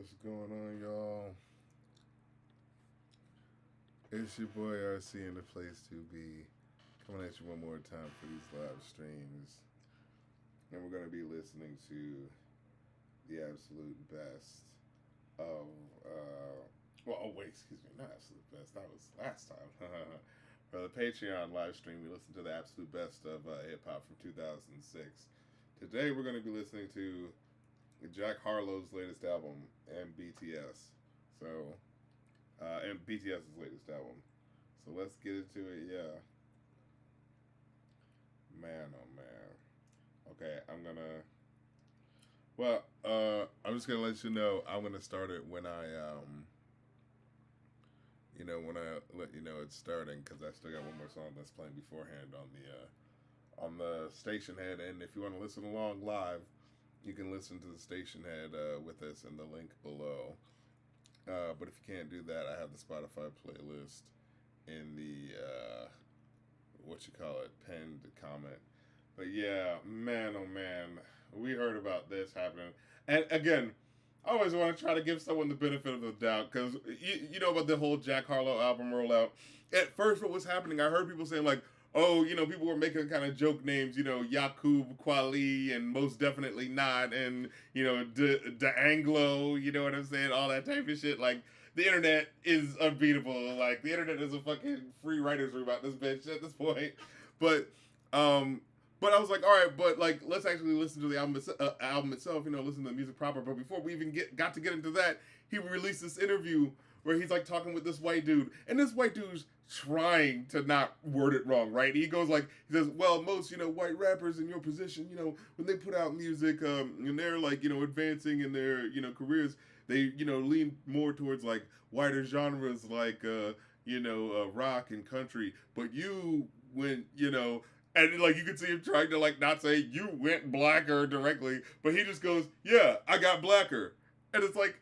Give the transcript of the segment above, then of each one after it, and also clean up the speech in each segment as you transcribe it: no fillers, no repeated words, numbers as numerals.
What's going on, y'all? It's your boy RC in the place to be, coming at you one more time for these live streams. And we're going to be listening to the absolute best of, excuse me, not absolute best, that was last time. For the Patreon live stream, we listened to the absolute best of hip hop from 2006. Today, we're going to be listening to Jack Harlow's latest album and BTS. And BTS's latest album. So let's get into it, yeah. Man, oh man. Okay, I'm just gonna let you know I'm gonna start it when when I let you know it's starting, because I still got one more song that's playing beforehand on the station head, and if you want to listen along live, you can listen to the station head with us in the link below. But if you can't do that, I have the Spotify playlist in the pinned comment. But yeah, man, oh man, we heard about this happening, and again, I always want to try to give someone the benefit of the doubt, because you know about the whole Jack Harlow album rollout. At first, what was happening, I heard people saying like, oh, people were making kind of joke names, Yakub Kweli and Most Definitely Not, and, De Anglo, you know what I'm saying? All that type of shit. Like, the internet is unbeatable. Like, the internet is a fucking free writer's room about this bitch at this point. But, but I was like, all right, but like, let's actually listen to the album itself, listen to the music proper. But before we even got to get into that, he released this interview where he's like talking with this white dude, and this white dude's trying to not word it wrong, right? He says, well, most, white rappers in your position, when they put out music, and they're like, advancing in their, careers, they, lean more towards like wider genres like, rock and country. But you went, and like you could see him trying to like not say you went blacker directly, but he just goes, yeah, I got blacker. And it's like,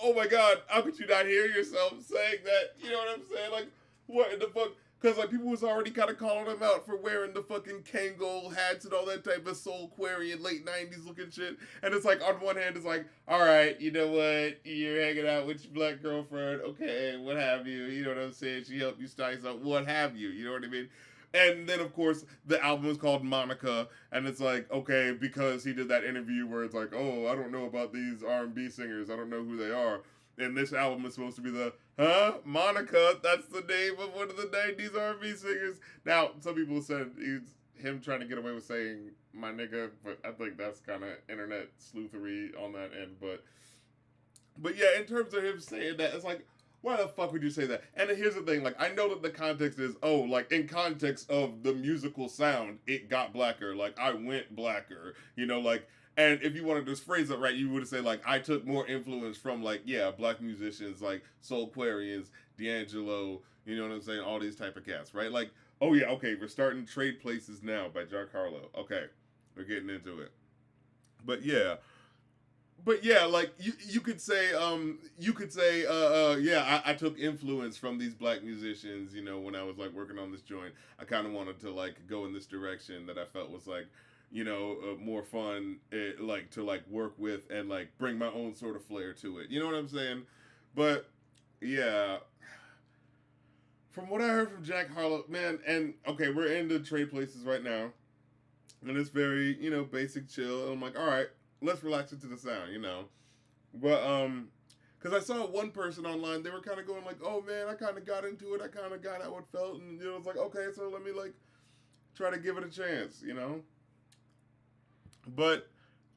oh my god, how could you not hear yourself saying that? You know what I'm saying? Like, what in the fuck? Because like people was already kind of calling him out for wearing the fucking Kangol hats and all that type of Soulquarian late 90s looking shit. And it's like, on one hand, it's like, all right, you know what? You're hanging out with your black girlfriend. Okay, what have you? You know what I'm saying? She helped you style up. What have you? You know what I mean? And then, of course, the album is called Monica, and it's like, okay, because he did that interview where it's like, oh, I don't know about these R&B singers, I don't know who they are. And this album is supposed to be Monica, that's the name of one of the 90s R&B singers. Now, some people said he's him trying to get away with saying my nigga, but I think that's kind of internet sleuthery on that end. But yeah, in terms of him saying that, it's like, why the fuck would you say that? And here's the thing, like, I know that the context is, oh, like, in context of the musical sound, it got blacker. Like, I went blacker, like, and if you wanted to phrase it right, you would say, like, I took more influence from, like, yeah, black musicians, like, Soulquarians, D'Angelo, you know what I'm saying, all these type of cats, right? Like, oh yeah, okay, we're starting Trade Places Now by Jack Harlow. Okay, we're getting into it. But yeah, like you could say yeah, I took influence from these black musicians, when I was like working on this joint. I kind of wanted to like go in this direction that I felt was like, more fun, like to like work with and like bring my own sort of flair to it. You know what I'm saying? But yeah, from what I heard from Jack Harlow, man, and okay, we're in the Trade Places right now, and it's very, basic chill. And I'm like, all right, let's relax into the sound, But because I saw one person online, they were kind of going like, oh man, I kind of got into it, I kind of got how it felt, and it's like, okay, so let me like try to give it a chance, But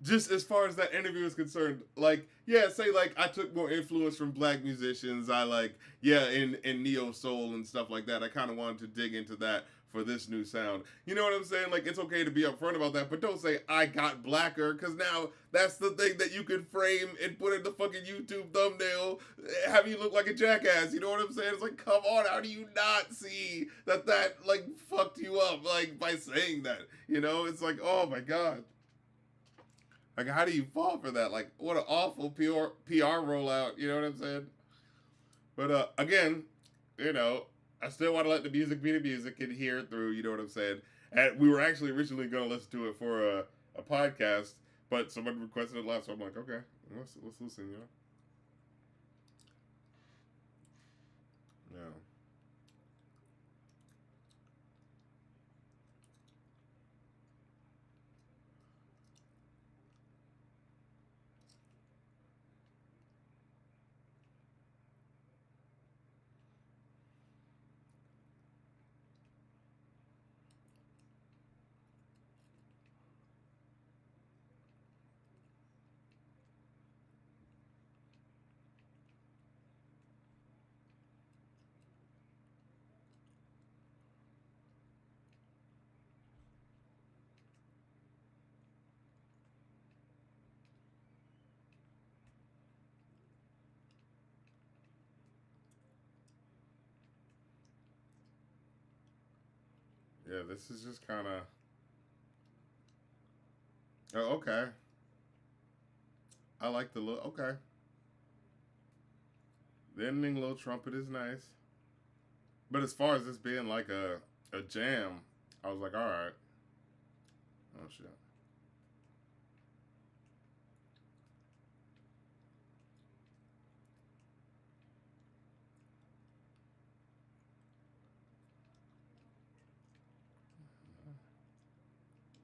just as far as that interview is concerned, like, yeah, say like I took more influence from black musicians. I like, yeah, in neo soul and stuff like that. I kind of wanted to dig into that for this new sound. You know what I'm saying? Like, it's okay to be upfront about that, but don't say I got blacker, because now that's the thing that you can frame and put in the fucking YouTube thumbnail, have you look like a jackass. You know what I'm saying? It's like, come on, how do you not see that like fucked you up like by saying that? It's like, oh my god. Like, how do you fall for that? Like, what an awful PR rollout. You know what I'm saying? But again, I still want to let the music be the music and hear it through. You know what I'm saying? And we were actually originally going to listen to it for a podcast, but someone requested it live, so I'm like, okay, let's listen. this is just kind of. Oh, okay. I like the look. Okay. The ending little trumpet is nice. But as far as this being like a jam, I was like, all right. Oh shit.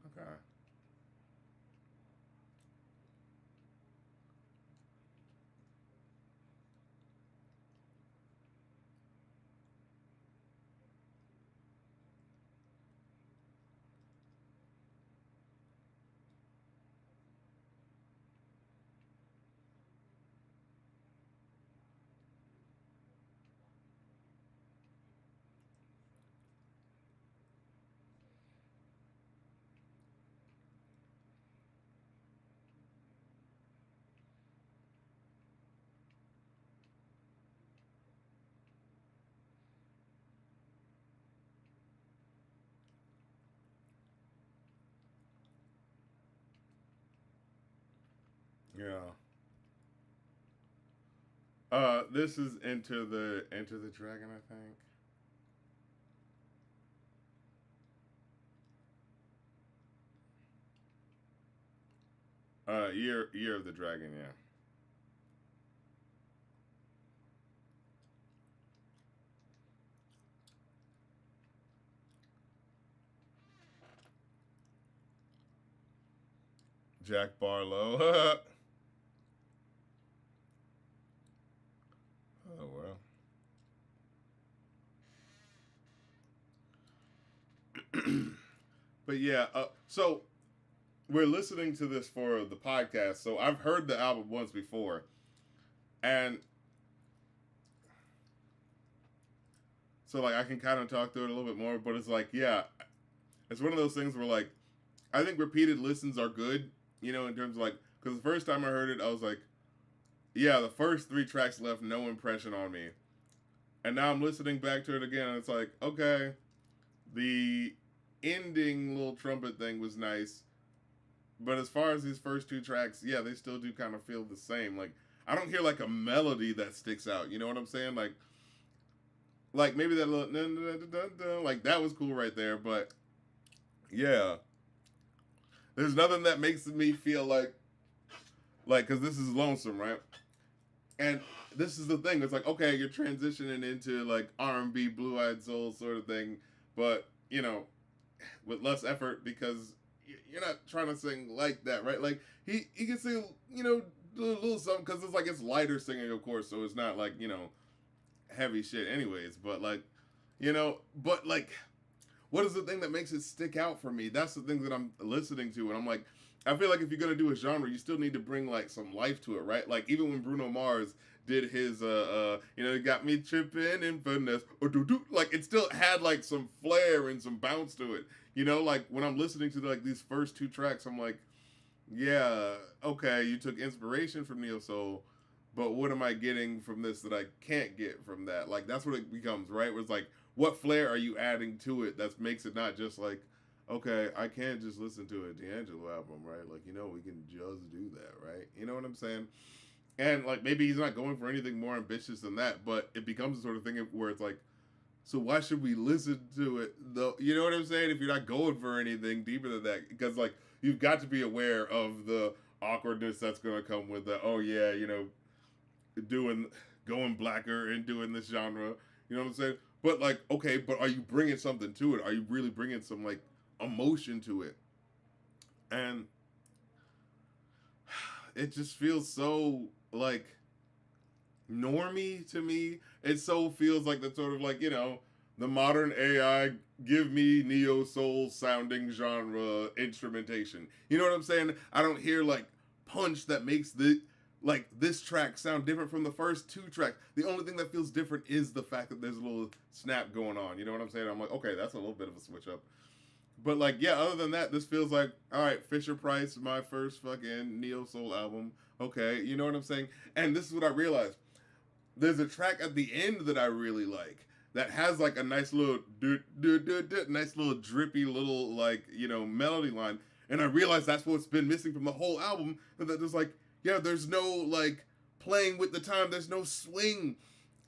Okay. Yeah. This is Enter the Dragon, I think. Year of the Dragon, yeah. Jack Barlow. Oh well. But yeah, so we're listening to this for the podcast. So I've heard the album once before, and so like I can kind of talk through it a little bit more. But it's like, yeah, it's one of those things where like I think repeated listens are good. You know, in terms of like, because the first time I heard it, I was like, yeah, the first three tracks left no impression on me, and now I'm listening back to it again, and it's like, okay, the ending little trumpet thing was nice. But as far as these first two tracks, yeah, they still do kind of feel the same. Like I don't hear like a melody that sticks out. You know what I'm saying? Like maybe that little dun, dun, dun, dun, dun, like that was cool right there. But yeah, there's nothing that makes me feel like because this is lonesome, right? And this is the thing. It's like okay, you're transitioning into like R&B, Blue Eyed Soul sort of thing, but you know, with less effort because you're not trying to sing like that, right? Like he can sing, you know, do a little something because it's like it's lighter singing, of course, so it's not like you know heavy shit, anyways. But like, you know, but like, what is the thing that makes it stick out for me? That's the thing that I'm listening to, and I'm like, I feel like if you're gonna do a genre, you still need to bring like some life to it, right? Like even when Bruno Mars did his you know, it got me tripping in finesse or do like it still had like some flair and some bounce to it. You know, like when I'm listening to like these first two tracks, I'm like, yeah, okay, you took inspiration from Neo Soul, but what am I getting from this that I can't get from that? Like that's what it becomes, right? Where it's like, what flair are you adding to it that makes it not just like, okay, I can't just listen to a D'Angelo album, right? Like, you know, we can just do that, right? You know what I'm saying? And like maybe he's not going for anything more ambitious than that, but it becomes the sort of thing where it's like, so why should we listen to it though? You know what I'm saying? If you're not going for anything deeper than that, because like you've got to be aware of the awkwardness that's going to come with the oh yeah, you know, doing going blacker and doing this genre. You know what I'm saying? But like okay, but are you bringing something to it? Are you really bringing some like emotion to it? And it just feels so like normie to me. It so feels like the sort of like, you know, the modern AI give me neo soul sounding genre instrumentation. You know what I'm saying? I don't hear like punch that makes the like this track sound different from the first two tracks. The only thing that feels different is the fact that there's a little snap going on. You know what I'm saying? I'm like, okay, that's a little bit of a switch up. But like, yeah, other than that, this feels like all right. Fisher Price, my first fucking neo soul album. Okay, you know what I'm saying? And this is what I realized. There's a track at the end that I really like. that has like a nice little nice little drippy little like melody line, and I realized that's what's been missing from the whole album. That there's like there's no like playing with the time. There's no swing.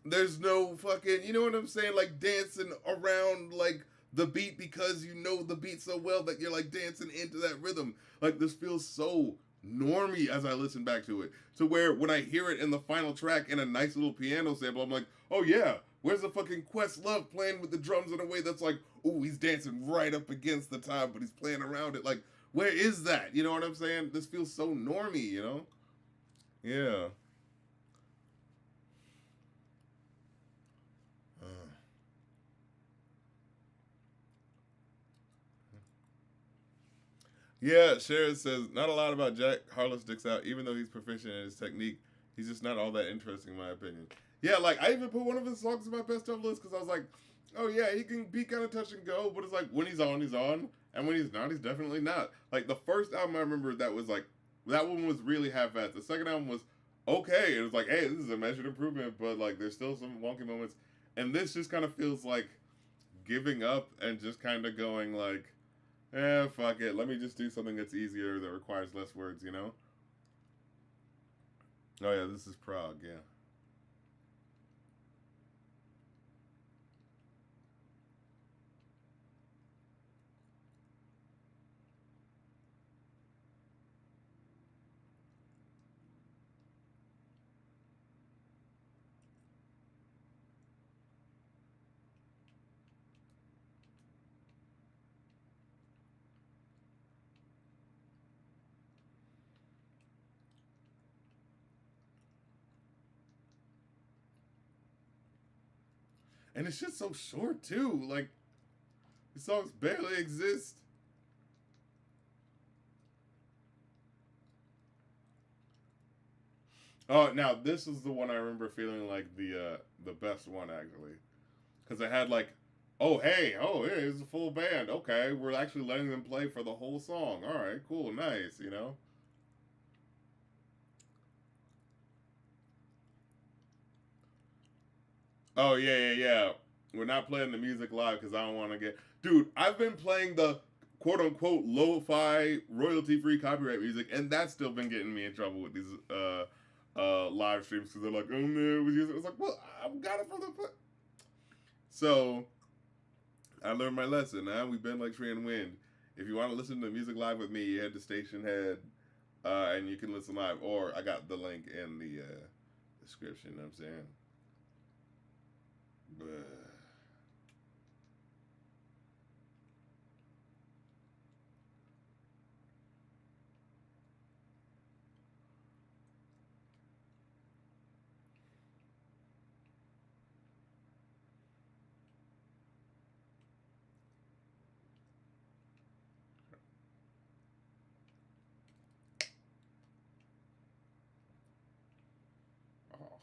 There's no fucking you know what I'm saying like dancing around like the beat because you know the beat so well that you're like dancing into that rhythm. Like this feels so normy as I listen back to it. To where when I hear it in the final track in a nice little piano sample, I'm like, oh yeah, where's the fucking Questlove playing with the drums in a way that's like, oh, he's dancing right up against the time, but he's playing around it. Like, where is that? You know what I'm saying? This feels so normy, you know? Yeah. Uh, Yeah, Sharon says not a lot about Jack Harlow sticks out, even though he's proficient in his technique. He's just not all that interesting, in my opinion. Yeah, like I even put one of his songs in my best of list because I was like, oh yeah, he can be kind of touch and go, but it's like when he's on, and when he's not, he's definitely not. Like the first album I remember that was like that one was really half-assed. The second album was okay. It was like, hey, this is a measured improvement, but like there's still some wonky moments, and this just kind of feels like giving up and just kind of going like fuck it. Let me just do something that's easier that requires less words, you know? Oh yeah, this is Prague, yeah. And it's just so short too. Like the songs barely exist. Oh, now this is the one I remember feeling like the best one actually, because it had like, oh hey, oh yeah, it's a full band. Okay, we're actually letting them play for the whole song. All right, cool, nice, you know. Oh yeah, yeah, yeah. We're not playing the music live because I don't want to get. Dude, I've been playing the quote unquote lo-fi royalty free copyright music, and that's still been getting me in trouble with these live streams because they're like, oh no, we use it. It's like, well, I've got it from the. So I learned my lesson. Now we've been like tree and wind. If you want to listen to music live with me, you head to Station Head, and you can listen live. Or I got the link in the description. You know what I'm saying, but. Oh,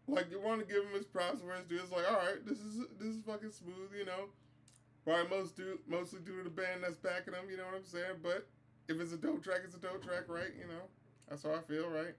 like you want to give him his props where it's due. It's like, all right, this is fucking smooth, you know. Probably mostly due to the band that's backing him. You know what I'm saying? But if it's a dope track, it's a dope track, right? You know, that's how I feel, right?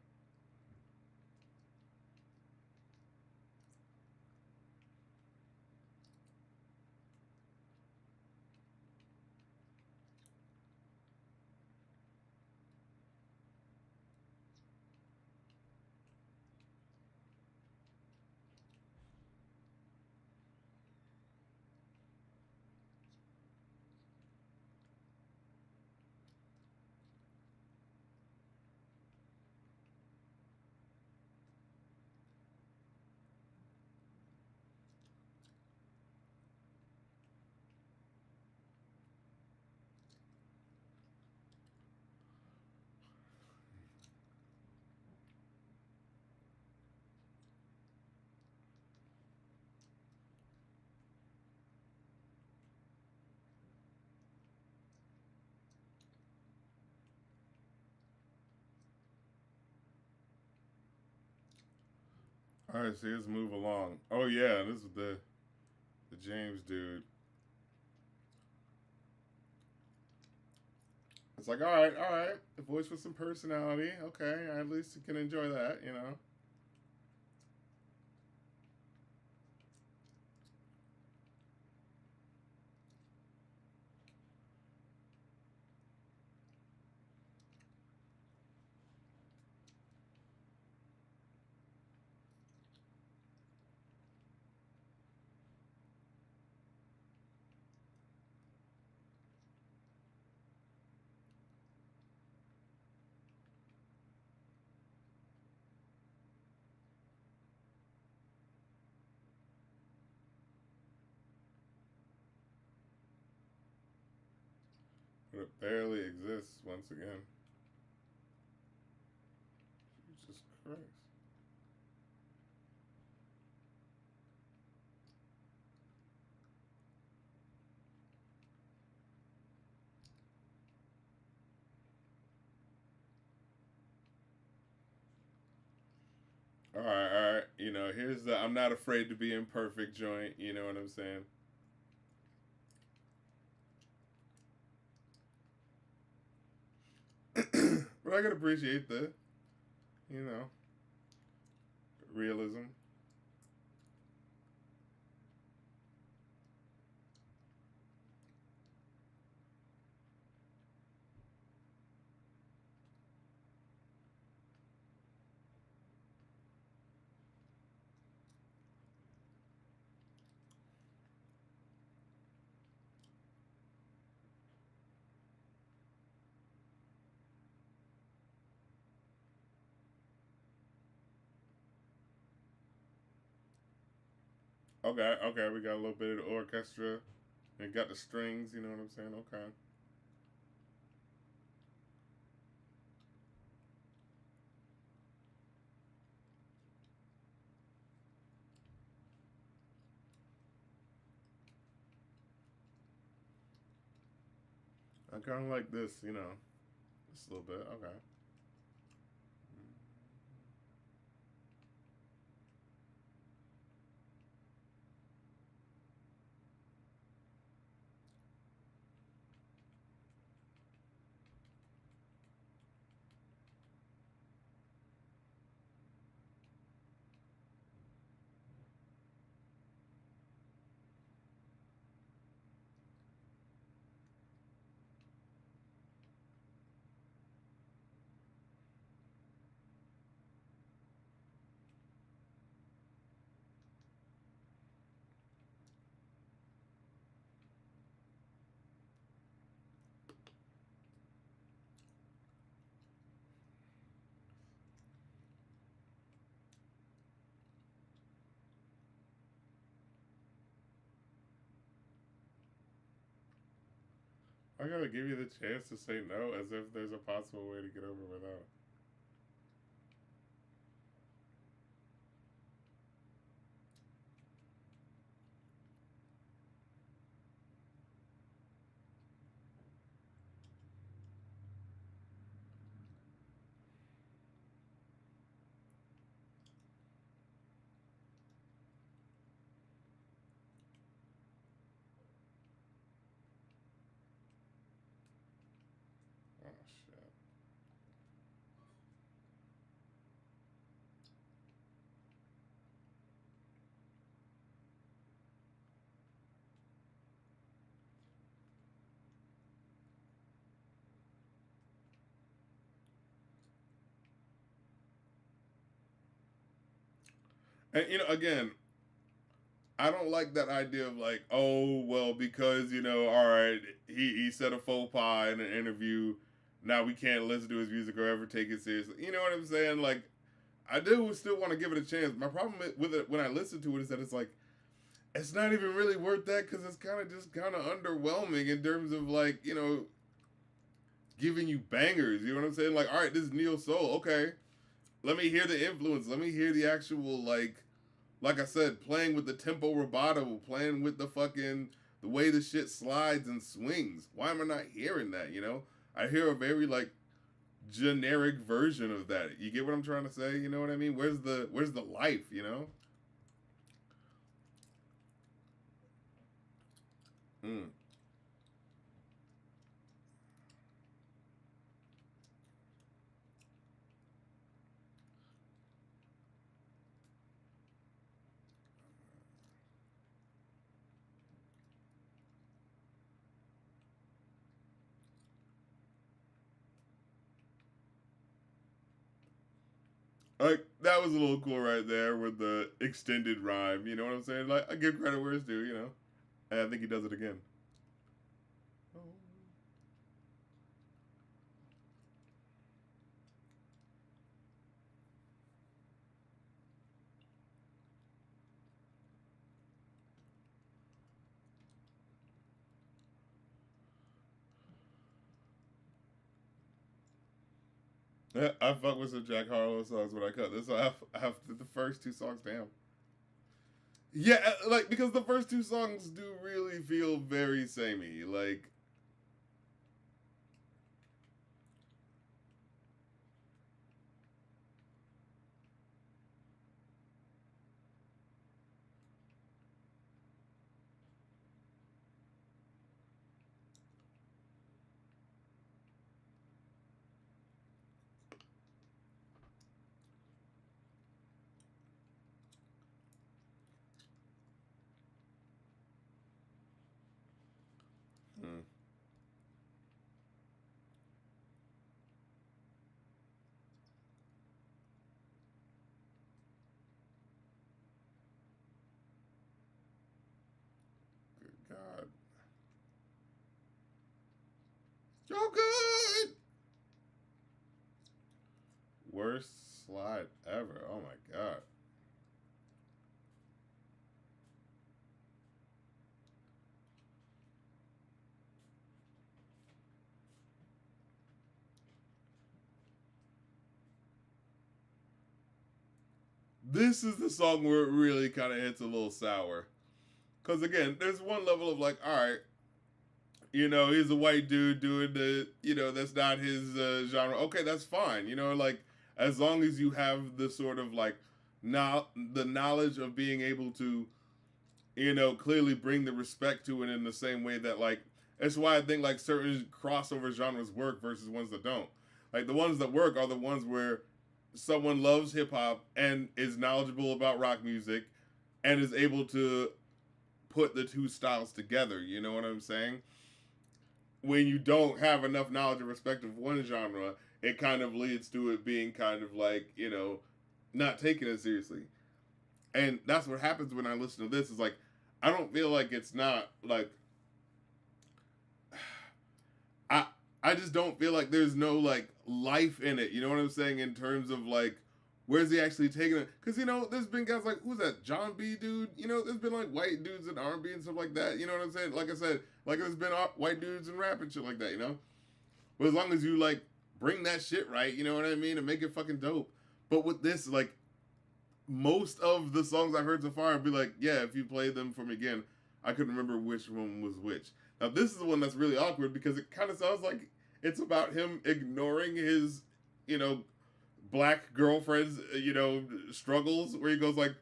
All right, so let's move along. Oh yeah, this is the James dude. It's like, all right, a voice with some personality. Okay, at least you can enjoy that, you know. But it barely exists once again. Jesus Christ. All right. You know, here's the I'm not afraid to be imperfect joint. You know what I'm saying? But I can appreciate the, you know, realism. Okay, okay, we got a little bit of the orchestra and got the strings. You know what I'm saying? Okay. I kind of like this. You know, just a little bit. Okay. I gotta give you the chance to say no, as if there's a possible way to get over without. Oh shit. And you know, again, I don't like that idea of like, oh well, because you know, all right, he said a faux pas in an interview. Now we can't listen to his music or ever take it seriously. You know what I'm saying? Like, I do still want to give it a chance. My problem with it when I listen to it is that it's like it's not even really worth that because it's kind of just kind of underwhelming in terms of like you know giving you bangers. You know what I'm saying? Like, all right, this is neo soul. Okay, let me hear the influence. Let me hear the actual like I said, playing with the tempo rubato, playing with the fucking the way the shit slides and swings. Why am I not hearing that? You know, I hear a very like generic version of that. You get what I'm trying to say? You know what I mean? Where's the life? You know? Mm. Like that was a little cool right there with the extended rhyme. You know what I'm saying? Like I give credit where it's due. You know, and I think he does it again. Yeah, I fuck with some Jack Harlow songs when I cut this. I have the first two songs. Damn. Yeah, like because the first two songs do really feel very samey. Like, hmm, good God, so good. Worst slide ever. Oh my God. This is the song where it really kind of hits a little sour. Because again, there's one level of like, all right, he's a white dude doing that's not his genre. Okay, that's fine. Like as long as you have the sort of like now the knowledge of being able to, clearly bring the respect to it in the same way that like that's why I think like certain crossover genres work versus ones that don't. Like the ones that work are the ones where someone loves hip hop and is knowledgeable about rock music and is able to put the two styles together. You know what I'm saying? When you don't have enough knowledge and respect of one genre, it kind of leads to it being kind of like, not taken as seriously. And that's what happens when I listen to this is like I don't feel like it's not like I I just don't feel like there's no like life in it. You know what I'm saying? In terms of like where's he actually taking it? Because there's been guys like who's that John B. dude? There's been like white dudes in R&B and stuff like that. You know what I'm saying? Like I said, like there's been white dudes in rap and shit like that. But as long as you like bring that shit right, you know what I mean, and make it fucking dope. But with this, like most of the songs I've heard so far, I'd be like, yeah, if you play them for me again, I couldn't remember which one was which. Now this is the one that's really awkward because it kind of sounds like it's about him ignoring his, you know, black girlfriend's, struggles. Where he goes like,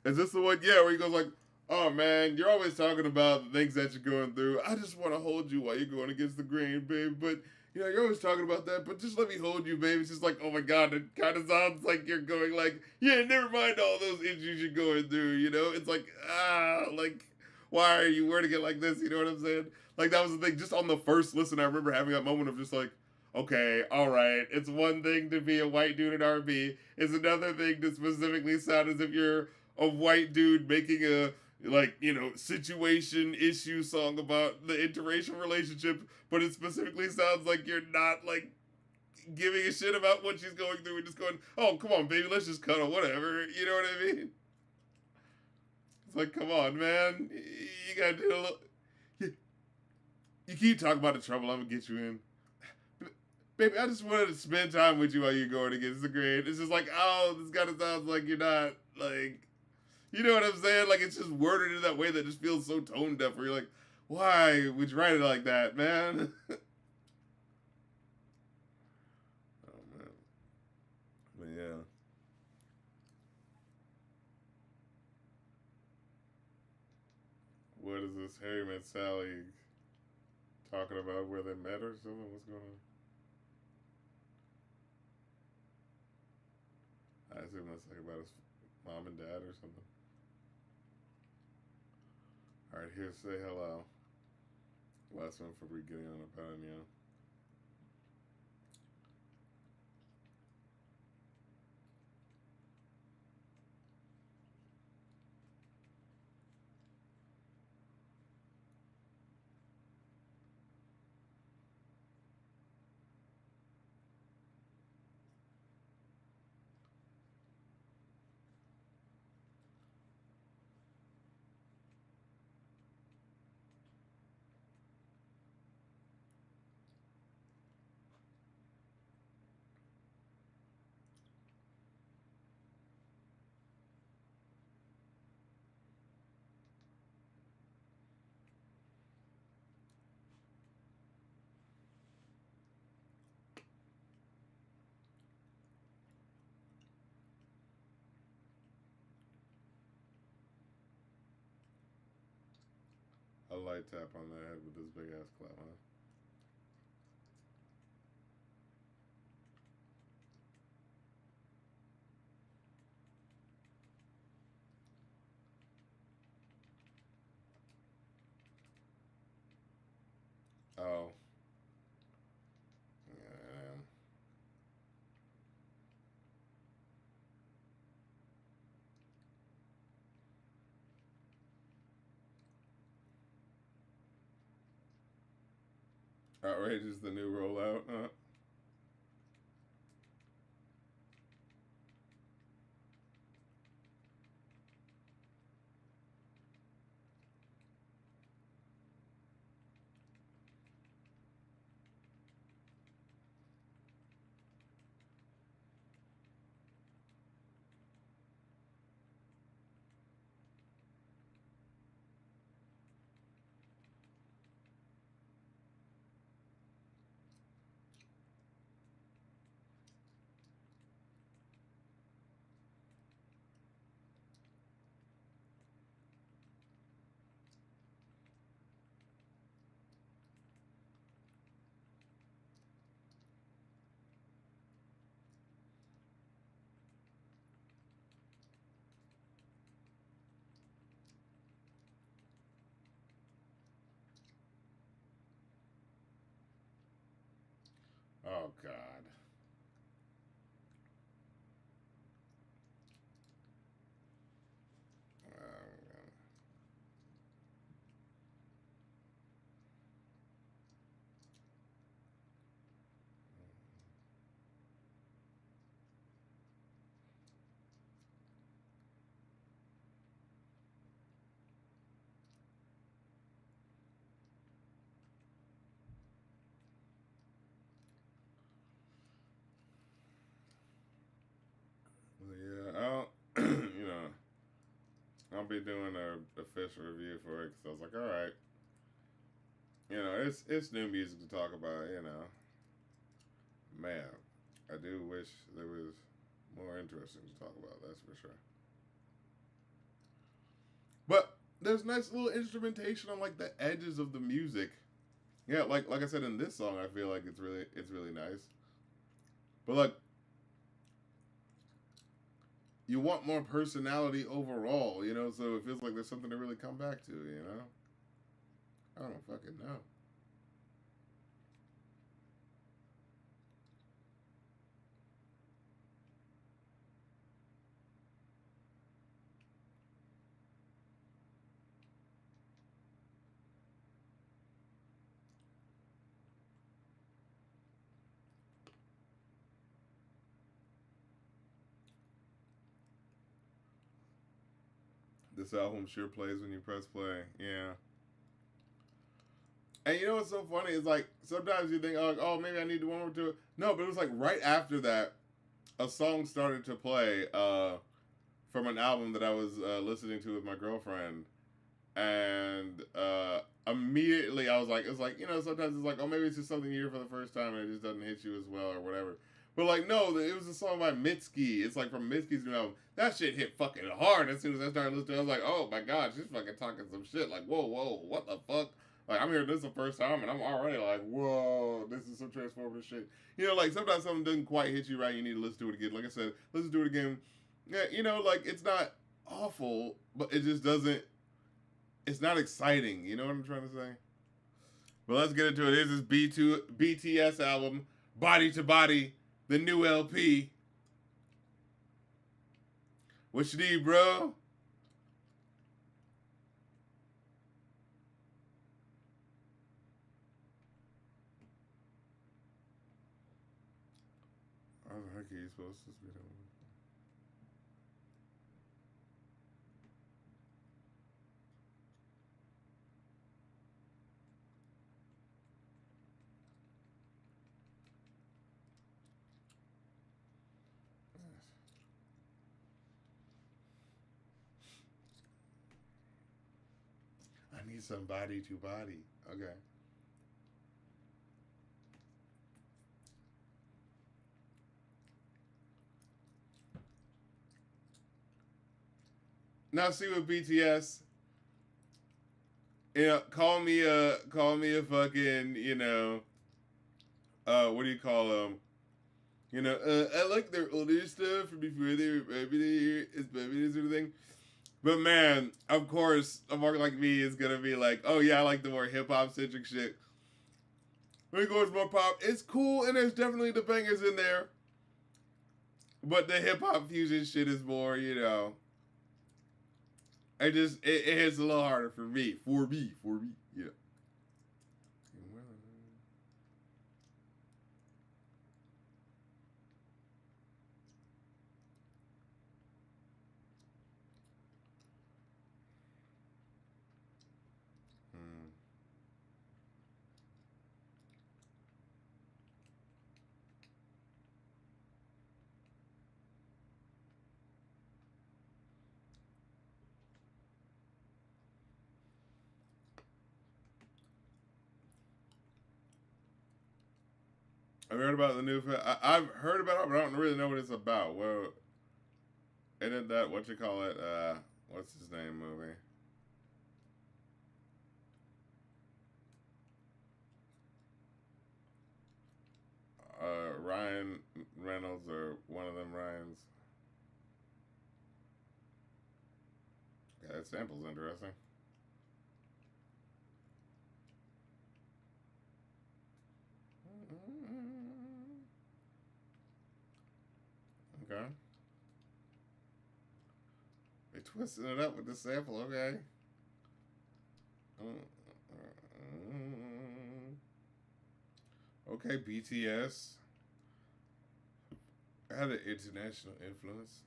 "Is this the one?" Yeah, where he goes like, "Oh man, you're always talking about the things that you're going through. I just want to hold you while you're going against the grain, babe. But you're always talking about that. But just let me hold you, babe." It's just like, oh my god, it kind of sounds like you're going like, yeah, never mind all those issues you're going through. It's like like why are you wording it like this? You know what I'm saying? Like that was the thing. Just on the first listen, I remember having that moment of just like, okay, all right. It's one thing to be a white dude in R&B. It's another thing to specifically sound as if you're a white dude making a like situation issue song about the interracial relationship, but it specifically sounds like you're not like giving a shit about what she's going through and just going, oh come on baby, let's just cuddle, whatever. You know what I mean? It's like, come on man, you gotta do a little. You keep talking about the trouble I'm gonna get you in. Baby, I just wanted to spend time with you while you're going against the grain. It's just like, oh, this kind of sounds like you're not like. You know what I'm saying? Like it's just worded in that way that just feels so tone deaf. Where you're like, why would you write it like that, man? this Harry met Sally talking about where they met or something? What's going on? I assume that's like about his mom and dad or something. All right, here, say hello. Last one for beginning on a pen, yeah. A light tap on the head with this big ass clap, huh? Oh. Yeah. Outrageous, the new rollout. Oh, God. Oh, well, yeah, I'll be doing a official review for it because I was like, all right, it's new music to talk about. Man, I do wish there was more interesting to talk about. That's for sure. But there's nice little instrumentation on like the edges of the music. Yeah, like I said in this song, I feel like it's really nice. But like you want more personality overall, so it feels like there's something to really come back to. I don't fucking know. This album sure plays when you press play. Yeah. And you know what's so funny is like sometimes you think, oh, maybe I need to warm up to it. No, but it was like right after that, a song started to play from an album that I was listening to with my girlfriend, and immediately I was like, it's like sometimes it's like, oh, maybe it's just something you hear for the first time and it just doesn't hit you as well or whatever. But like, no, it was a song by Mitski. It's like from Mitski's new album. That shit hit fucking hard. As soon as I started listening, I was like, oh my god, she's fucking talking some shit. Like, whoa, whoa, what the fuck? Like, I'm hearing this the first time, and I'm already like, whoa, this is some transformative shit. You know, like sometimes something doesn't quite hit you right. You need to listen to it again. Like I said, listen to it again. Yeah, you know, like it's not awful, but it just doesn't. It's not exciting. You know what I'm trying to say? But let's get into it. Here's this BTS album, Body to Body, the new LP. What you need, bro? How the heck are you supposed to speed up? I need some body to body. Okay. Now see with BTS, you know, call me a fucking, you know, what do you call them? You know, I like their older stuff from before they were baby. It's baby this sort of thing. But man, of course, a mark like me is gonna be like, oh yeah, I like the more hip hop centric shit. When it goes more pop, it's cool, and there's definitely the bangers in there. But the hip hop fusion shit is more, you know. It hits a little harder for me, yeah. Hmm. Have you heard about the new film? I've heard about it, but I don't really know what it's about. Well, isn't that what you call it? What's his name movie? Ryan Reynolds or one of them Ryans. Yeah, that sample's interesting. Okay. They twisted it up with the sample. Okay. Okay, BTS had an international influence.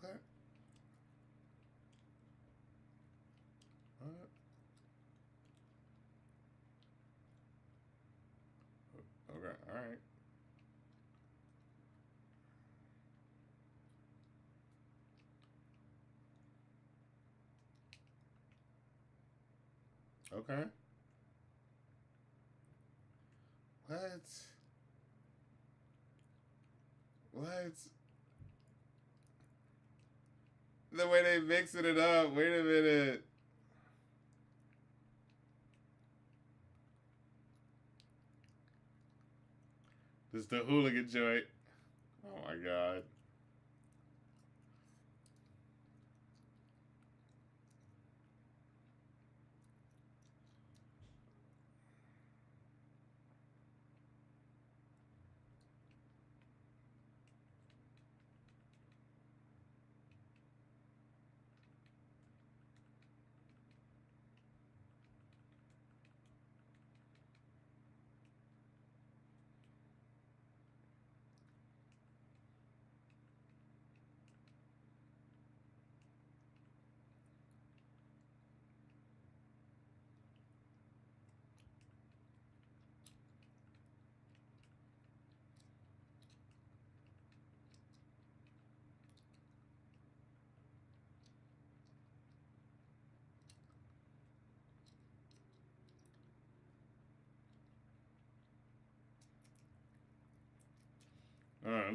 What? What? Okay, all right. Okay. What? What? The way they mixing it up. Wait a minute. This is the hooligan joint. Oh my god.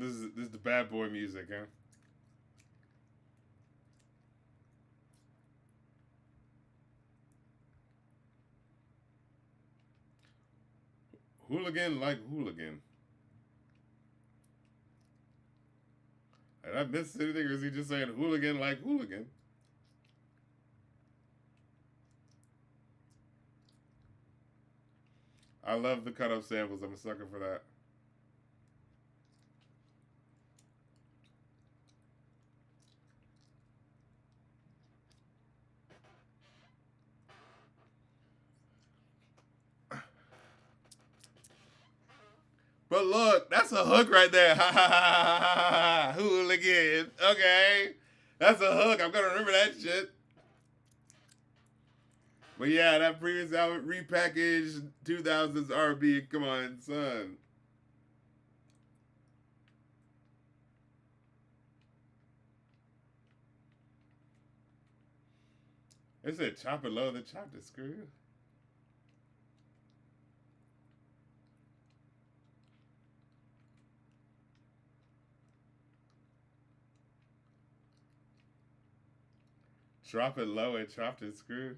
This is the bad boy music, huh? Hooligan like hooligan. Did I miss anything, or is he just saying hooligan like hooligan? I love the cut up samples. I'm a sucker for that. But look, that's a hook right there. Ha ha ha ha ha ha. Hooligan. Okay. That's a hook. I'm gonna remember that shit. But yeah, that previous album repackaged 2000s R&B. Come on, son. It said chop it low, then chop the screw. Drop it low and chop the screw.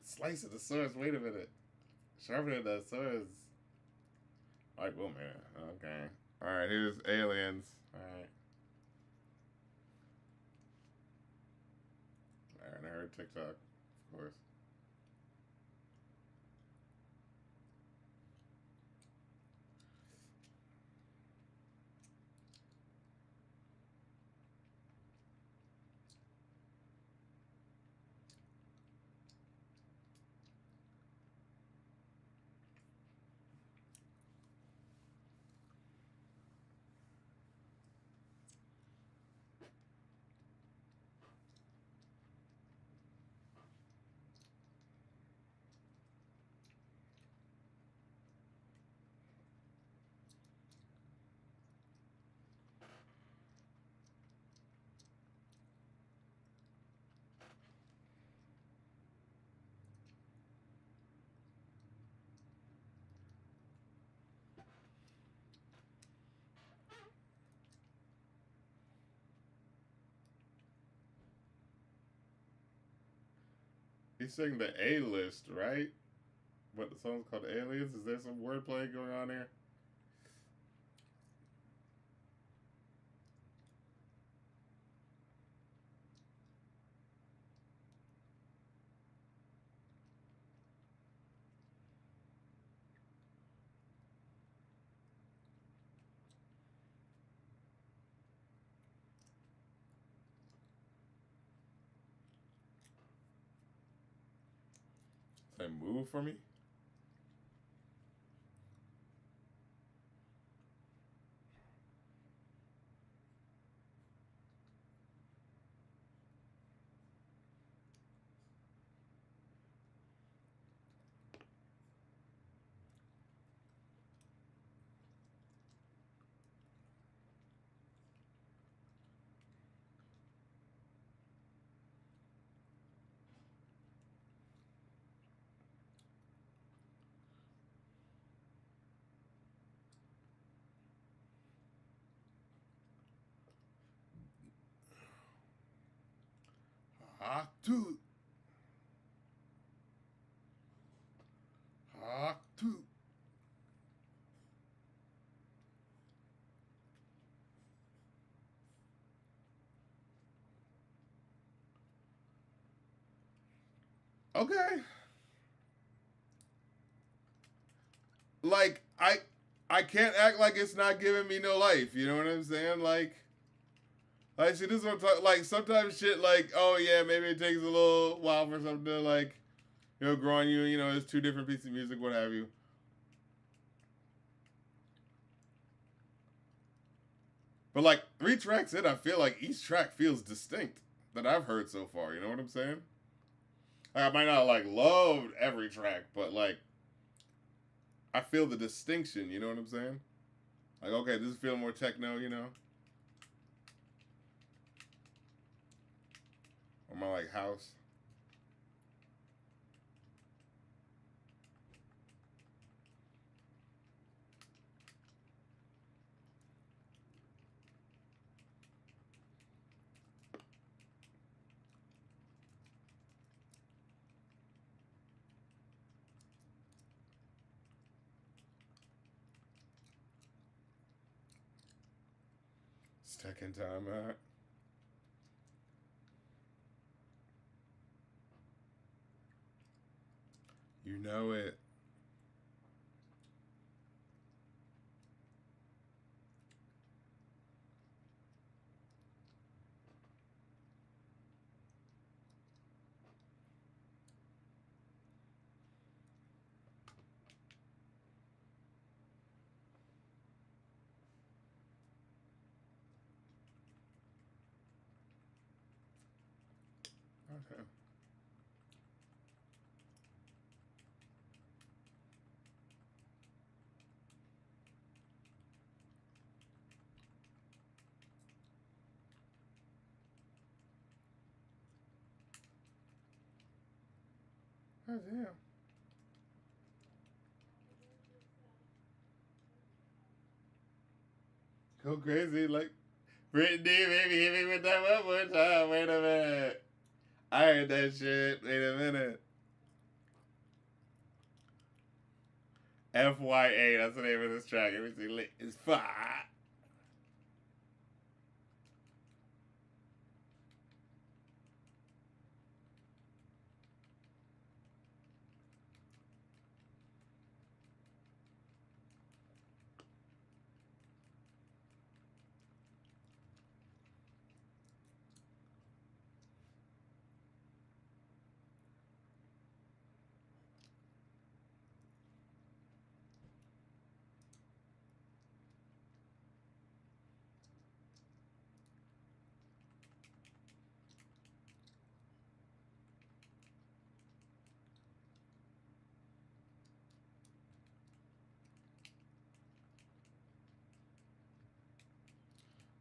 Slice of the swords. Wait a minute. Sharpening the swords. Like, well, man. Okay. All right. Here's aliens. All right. All right. I heard TikTok, of course. He's saying the A list, right? What the song's called Aliens? Is there some wordplay going on here? Say move for me? Hawk toot. Hawk toot. Okay. Like I can't act like it's not giving me no life. You know what I'm saying? Like see, this is what I'm talking. Like sometimes shit, like oh yeah, maybe it takes a little while for something to like grow on you. You know, it's two different pieces of music, what have you. But like 3 tracks in, I feel like each track feels distinct that I've heard so far. You know what I'm saying? Like, I might not like love every track, but like I feel the distinction. You know what I'm saying? Like okay, this is feeling more techno. You know, or more like house. Second time out. You know it. Okay. Oh damn. Go crazy like Brittany, baby, hit me with that one more time. Wait a minute. I heard that shit. Wait a minute. FYA, that's the name of this track. Everything is fire.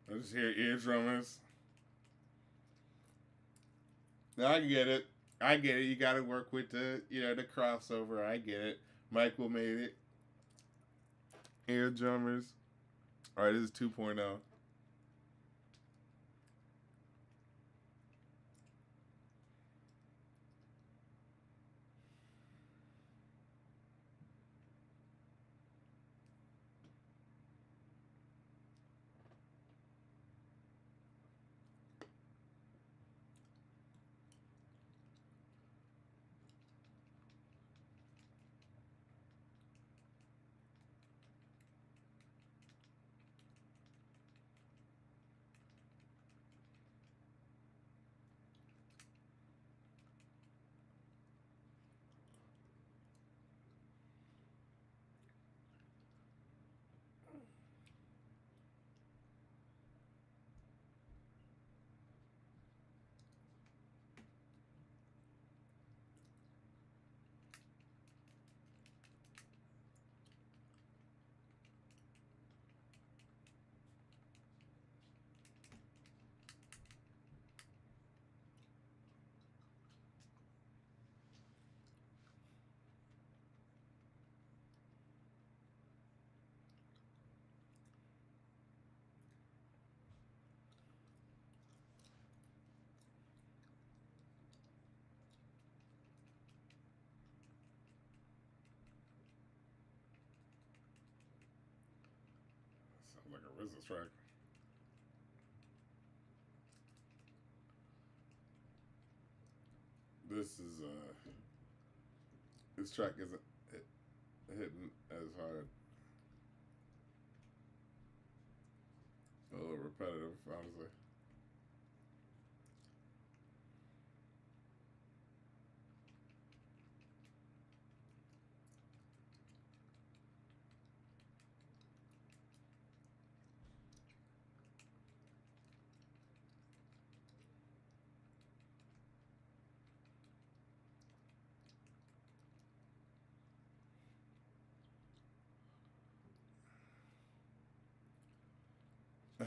I just hear eardrummers. No, I get it. I get it. You got to work with the crossover. I get it. Michael made it. Eardrummers. All right, this is 2.0. Sounds like a RZA track. This track isn't hitting as hard. A little repetitive, honestly.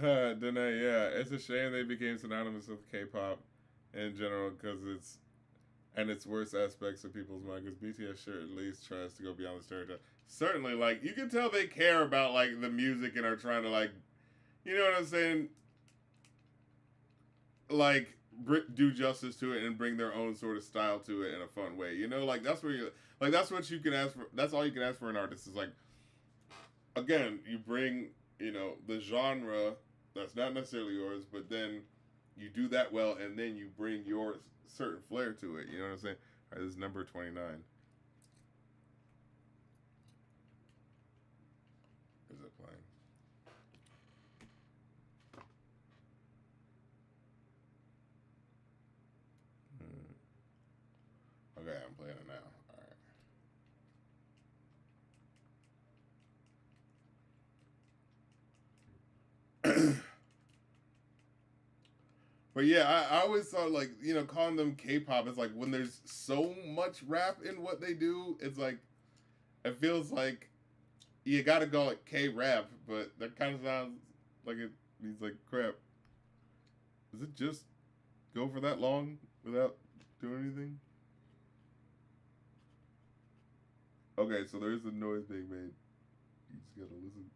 Danae, yeah, it's a shame they became synonymous with K-pop in general because its worst aspects of people's mind. Because BTS sure at least tries to go beyond the stereotype. Certainly, like you can tell they care about like the music and are trying to like, you know what I'm saying, like do justice to it and bring their own sort of style to it in a fun way. You know, like that's where you like that's what you can ask for. That's all you can ask for an artist is like again you bring the genre that's not necessarily yours, but then you do that well, and then you bring your certain flair to it. You know what I'm saying? All right, this is number 29. Is it playing? Hmm. Okay, I'm playing it now. All right. But yeah, I always thought like calling them K-pop is like when there's so much rap in what they do, it's like it feels like you got to call it K-rap, but that kind of sounds like it means like crap. Does it just go for that long without doing anything? Okay, so there's a noise being made. You just gotta listen.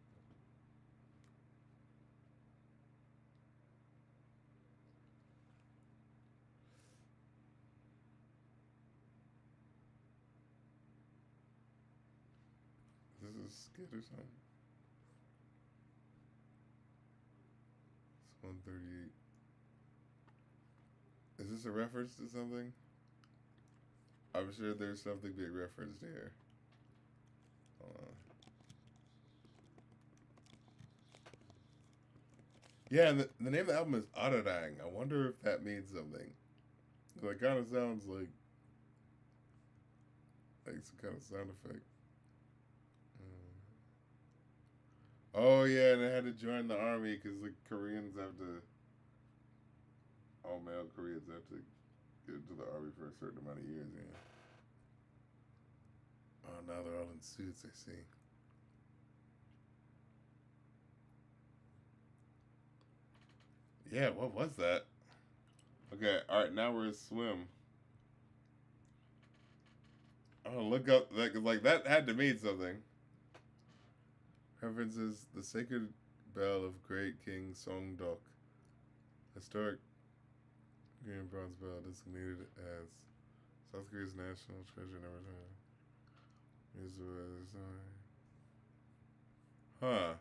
This is skit or something. It's 138. Is this a reference to something? I'm sure there's something being referenced here. Hold on. Yeah, and the name of the album is Ararang. I wonder if that means something. It kind of sounds like some kind of sound effect. Oh yeah, and I had to join the army because the Koreans have to. All male Koreans have to get into the army for a certain amount of years. Yeah. Oh, now they're all in suits. I see. Yeah, what was that? Okay, all right. Now we're in swim. Oh, look up that like that had to mean something. References the sacred bell of great King Songdok, historic green bronze bell designated as South Korea's national treasure. Never Huh.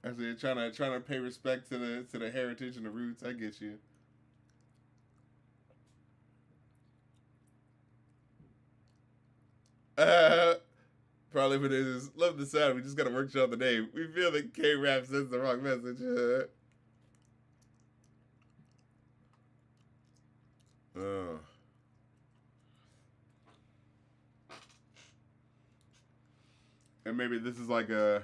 Actually, trying to pay respect to the heritage and the roots. I get you. Uh, Probably what it is. Love the sound. We just gotta workshop the name. We feel that K rap sends the wrong message. Oh. And maybe this is like a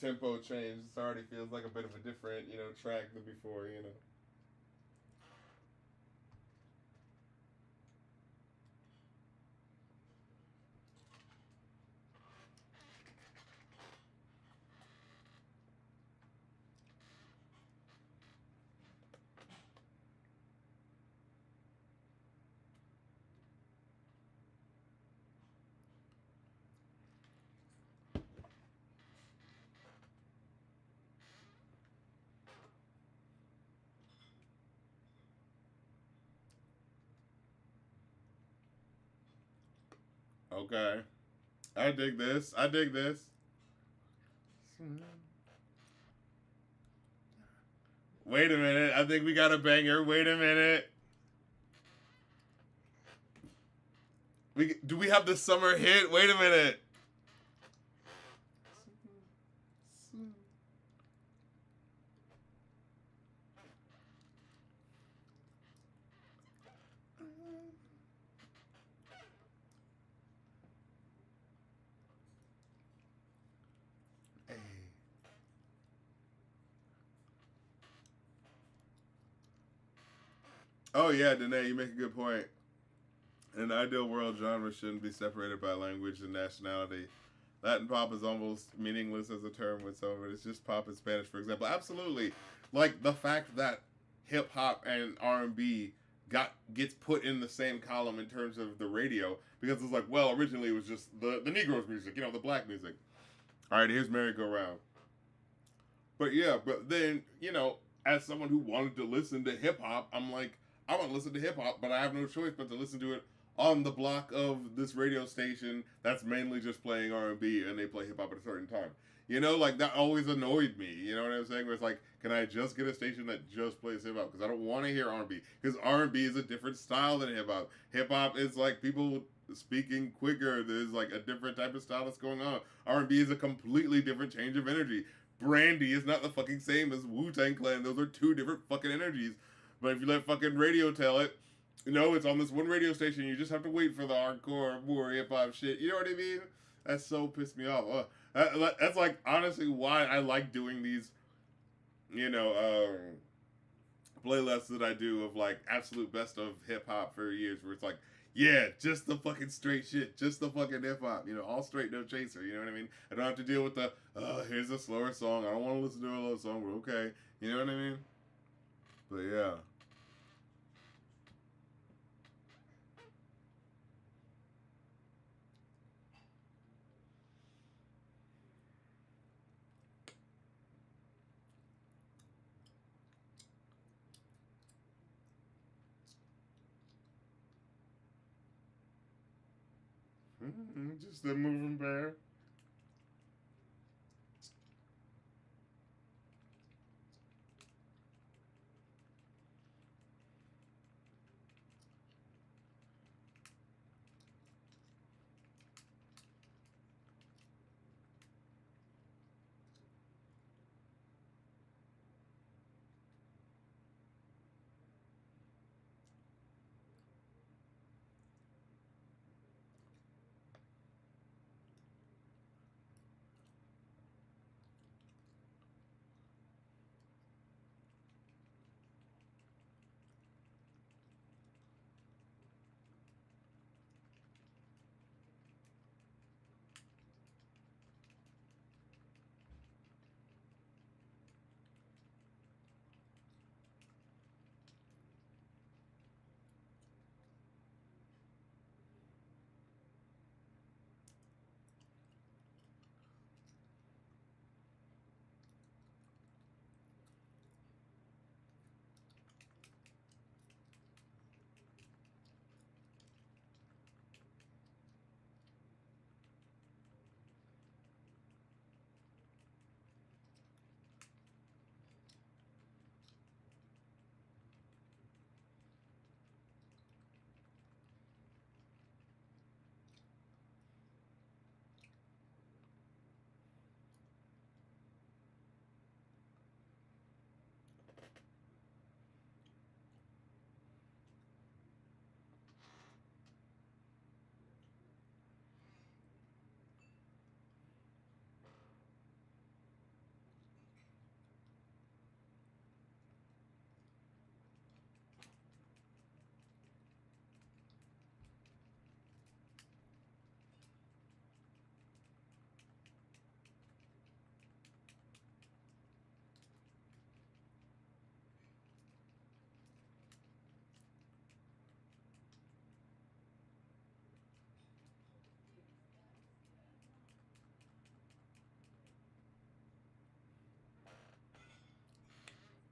tempo change. This already feels like a bit of a different track than before. Okay. I dig this. I dig this. Wait a minute. I think we got a banger. Wait a minute. Do we have the summer hit? Wait a minute. Hey. Oh yeah, Danae, you make a good point. In an ideal world, genre shouldn't be separated by language and nationality. Latin pop is almost meaningless as a term with some of it. It's just pop in Spanish, for example. Absolutely, like the fact that hip hop and R&B gets put in the same column in terms of the radio because it's like, well, originally it was just the Negroes music, the black music. All right, here's Merry Go Round. But yeah, but then as someone who wanted to listen to hip hop, I'm like, I want to listen to hip hop, but I have no choice but to listen to it on the block of this radio station that's mainly just playing R&B, and they play hip hop at a certain time. You know, like that always annoyed me. You know what I'm saying? Where it's like, can I just get a station that just plays hip hop? Because I don't want to hear R&B. Because R&B is a different style than hip hop. Hip hop is like people speaking quicker. There's like a different type of style that's going on. R&B is a completely different change of energy. Brandy is not the fucking same as Wu Tang Clan. Those are two different fucking energies. But if you let fucking radio tell it, you know, it's on this one radio station. You just have to wait for the hardcore, more hip hop shit. You know what I mean? That so pissed me off. That's like honestly why I like doing these, you know, playlists that I do of like absolute best of hip hop for years, where it's like, yeah, just the fucking straight shit, just the fucking hip hop, you know, all straight, no chaser. You know what I mean? I don't have to deal with the here's a slower song. I don't want to listen to a slow song, but okay, you know what I mean? But yeah. Just the moving bear.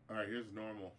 All right, here's normal.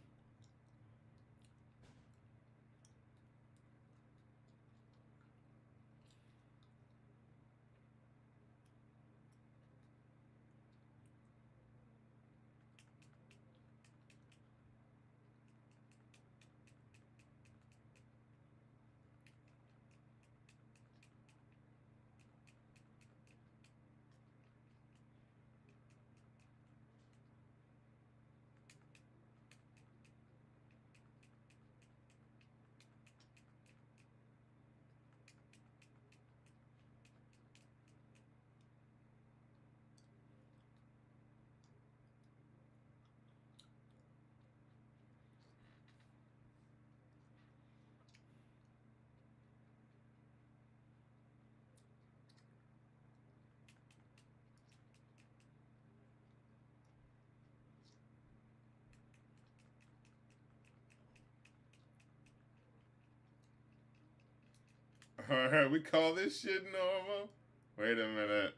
All right, we call this shit normal. Wait a minute.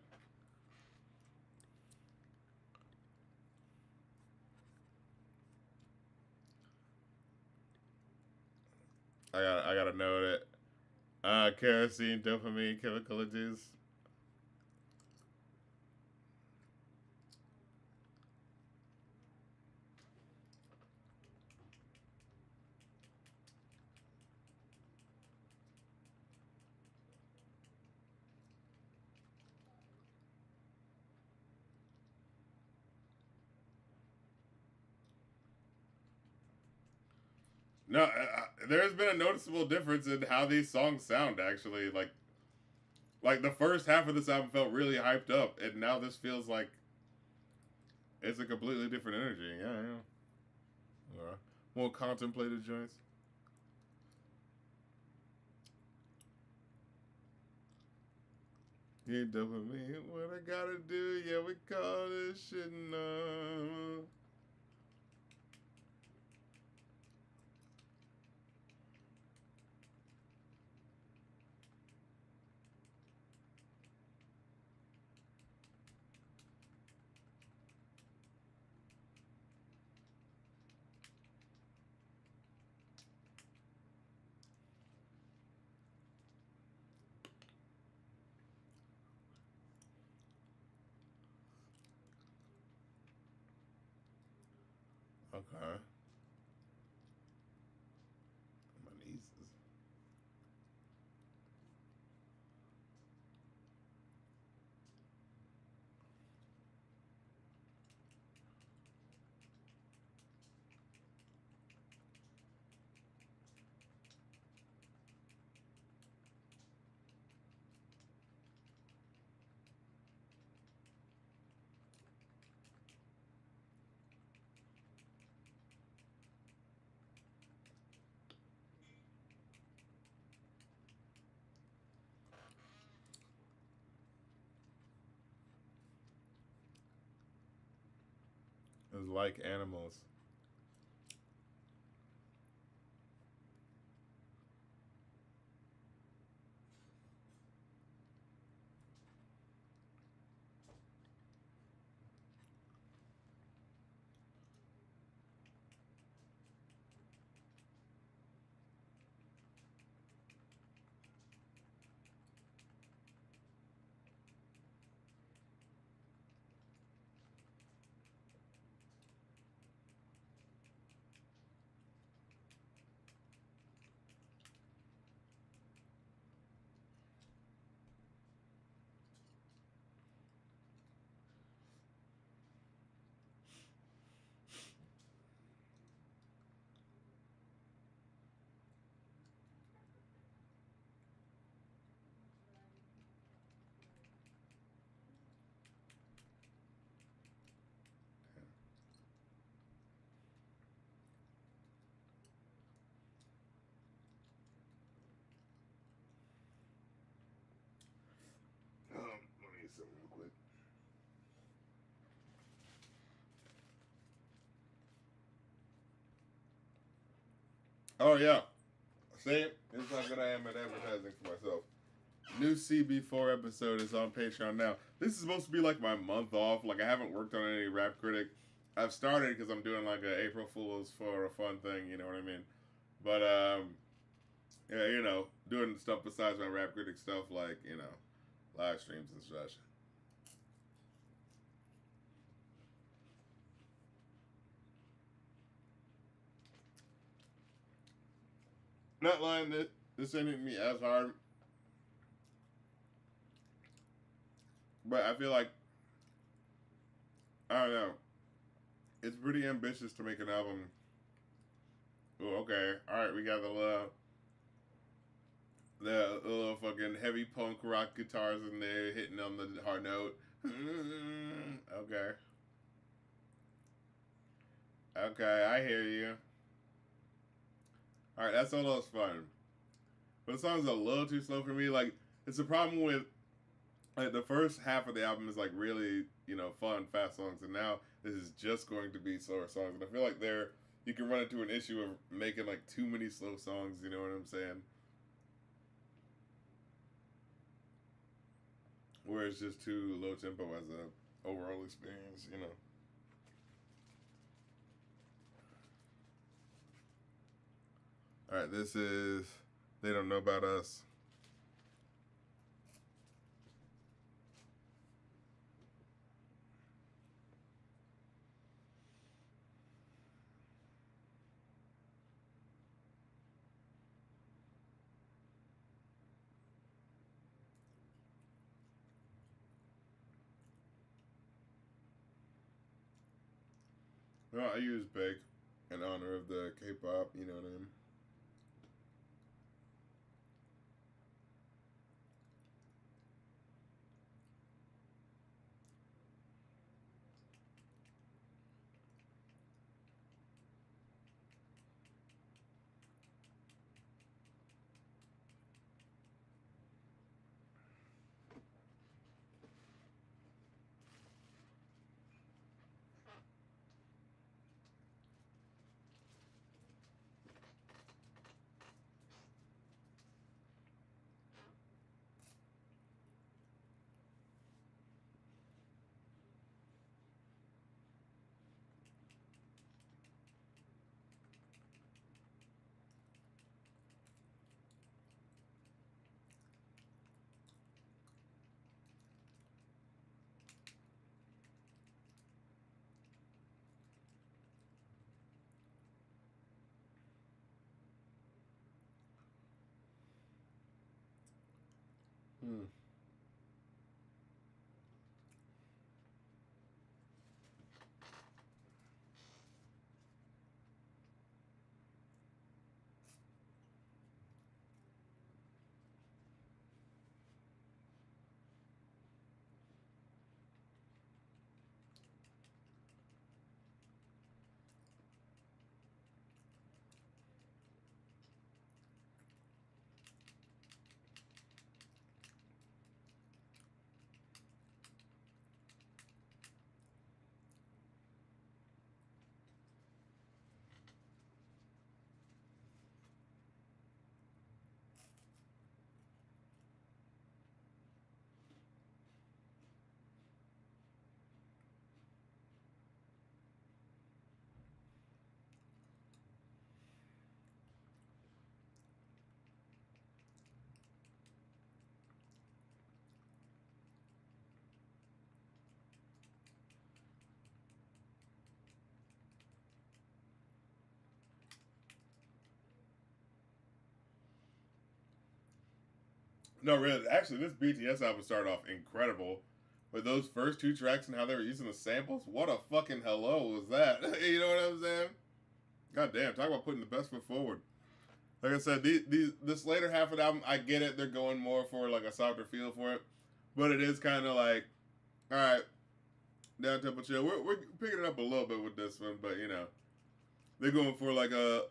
I gotta know it. Kerosene, dopamine, chemical induced. No, there's been a noticeable difference in how these songs sound. Actually, like the first half of this album felt really hyped up, and now this feels like it's a completely different energy. Yeah, yeah. More contemplative joints. You dopamine, what I gotta do? Yeah, we call this shit no. Okay. My nieces. It's like animals. Let me eat something real quick. Oh yeah. See, this is how good I am at advertising for myself. New CB4 episode is on Patreon now. This is supposed to be like my month off. Like I haven't worked on any Rap Critic. I've started because I'm doing like a April Fools for a fun thing. You know what I mean? But yeah, doing stuff besides my Rap Critic stuff, like live streams and such. Not lying, that this ain't hitting me as hard, but I feel like I don't know. It's pretty ambitious to make an album. Oh, okay, all right, we got the little fucking heavy punk rock guitars in there hitting on the hard note. Okay, okay, I hear you. All right, that's all those fun. But the song's a little too slow for me. Like it's a problem with like the first half of the album is like really fun fast songs, and now this is just going to be slower songs. And I feel like there you can run into an issue of making like too many slow songs. You know what I'm saying? Where it's just too low tempo as a overall experience. All right, this is They Don't Know About Us. Well, I use Big in honor of the K-pop. You know what I mean? Hmm. No, really. Actually, this BTS album started off incredible. But those first two tracks and how they were using the samples, what a fucking hello was that? You know what I'm saying? God damn, talk about putting the best foot forward. Like I said, this later half of the album, I get it. They're going more for like a softer feel for it. But it is kind of like, all right, down tempo chill. We're picking it up a little bit with this one, but they're going for like a,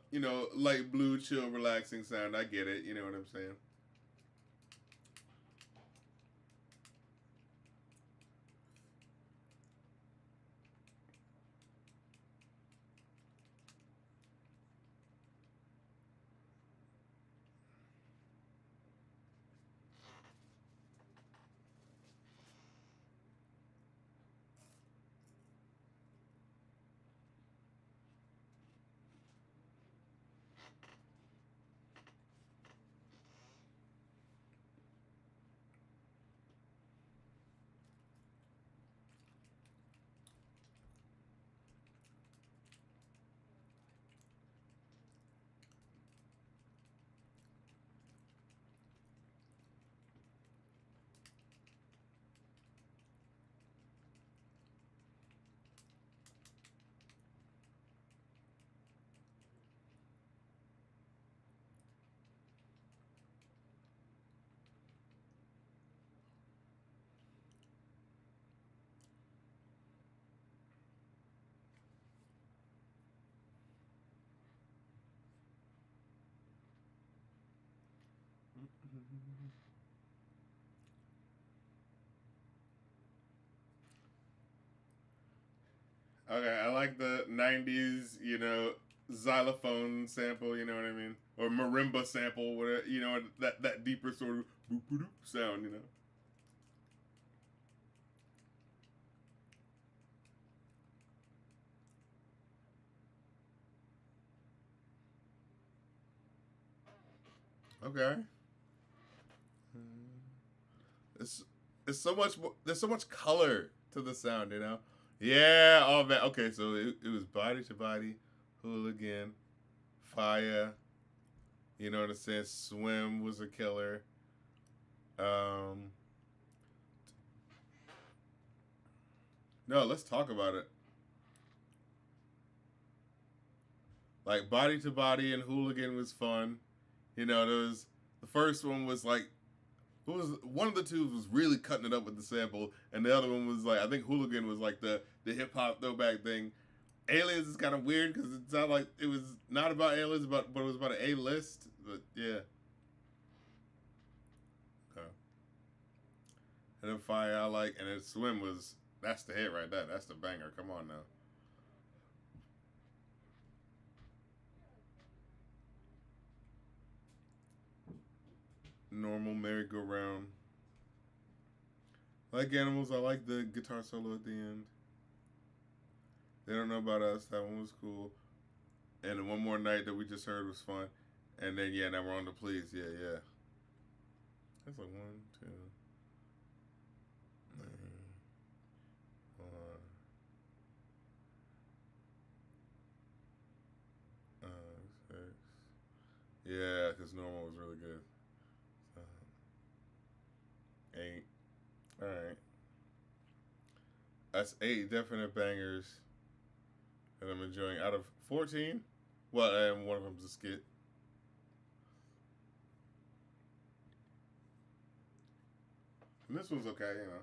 light blue, chill, relaxing sound. I get it. You know what I'm saying? Okay, I like the '90s, xylophone sample. You know what I mean, or marimba sample, whatever. That deeper sort of boop boop sound. Okay. It's it's so much more, there's so much color to the sound, you know. Yeah. Oh man. Okay. So it was body to body, hooligan, fire. You know what I'm saying? Swim was a killer. Um. No, let's talk about it. Like body to body and hooligan was fun. You know, there was the first one was like who was one of the two was really cutting it up with the sample, and the other one was like I think hooligan was like the hip hop throwback thing. Aliens is kind of weird because it sounded like it was not about aliens, but it was about an A list. But yeah, okay. And then Fire I like, and then Swim was that's the hit right there. That's the banger. Come on now. Normal merry-go-round. Like animals, I like the guitar solo at the end. They don't know about us. That one was cool. And the one more night that we just heard was fun. And then yeah, now we're on the please. Yeah, yeah. That's like one, two, nine, one, six. Yeah, because normal was really good. Eight. All right. That's eight definite bangers that I'm enjoying out of 14. Well, and one of them's a skit. And this one's okay, you know.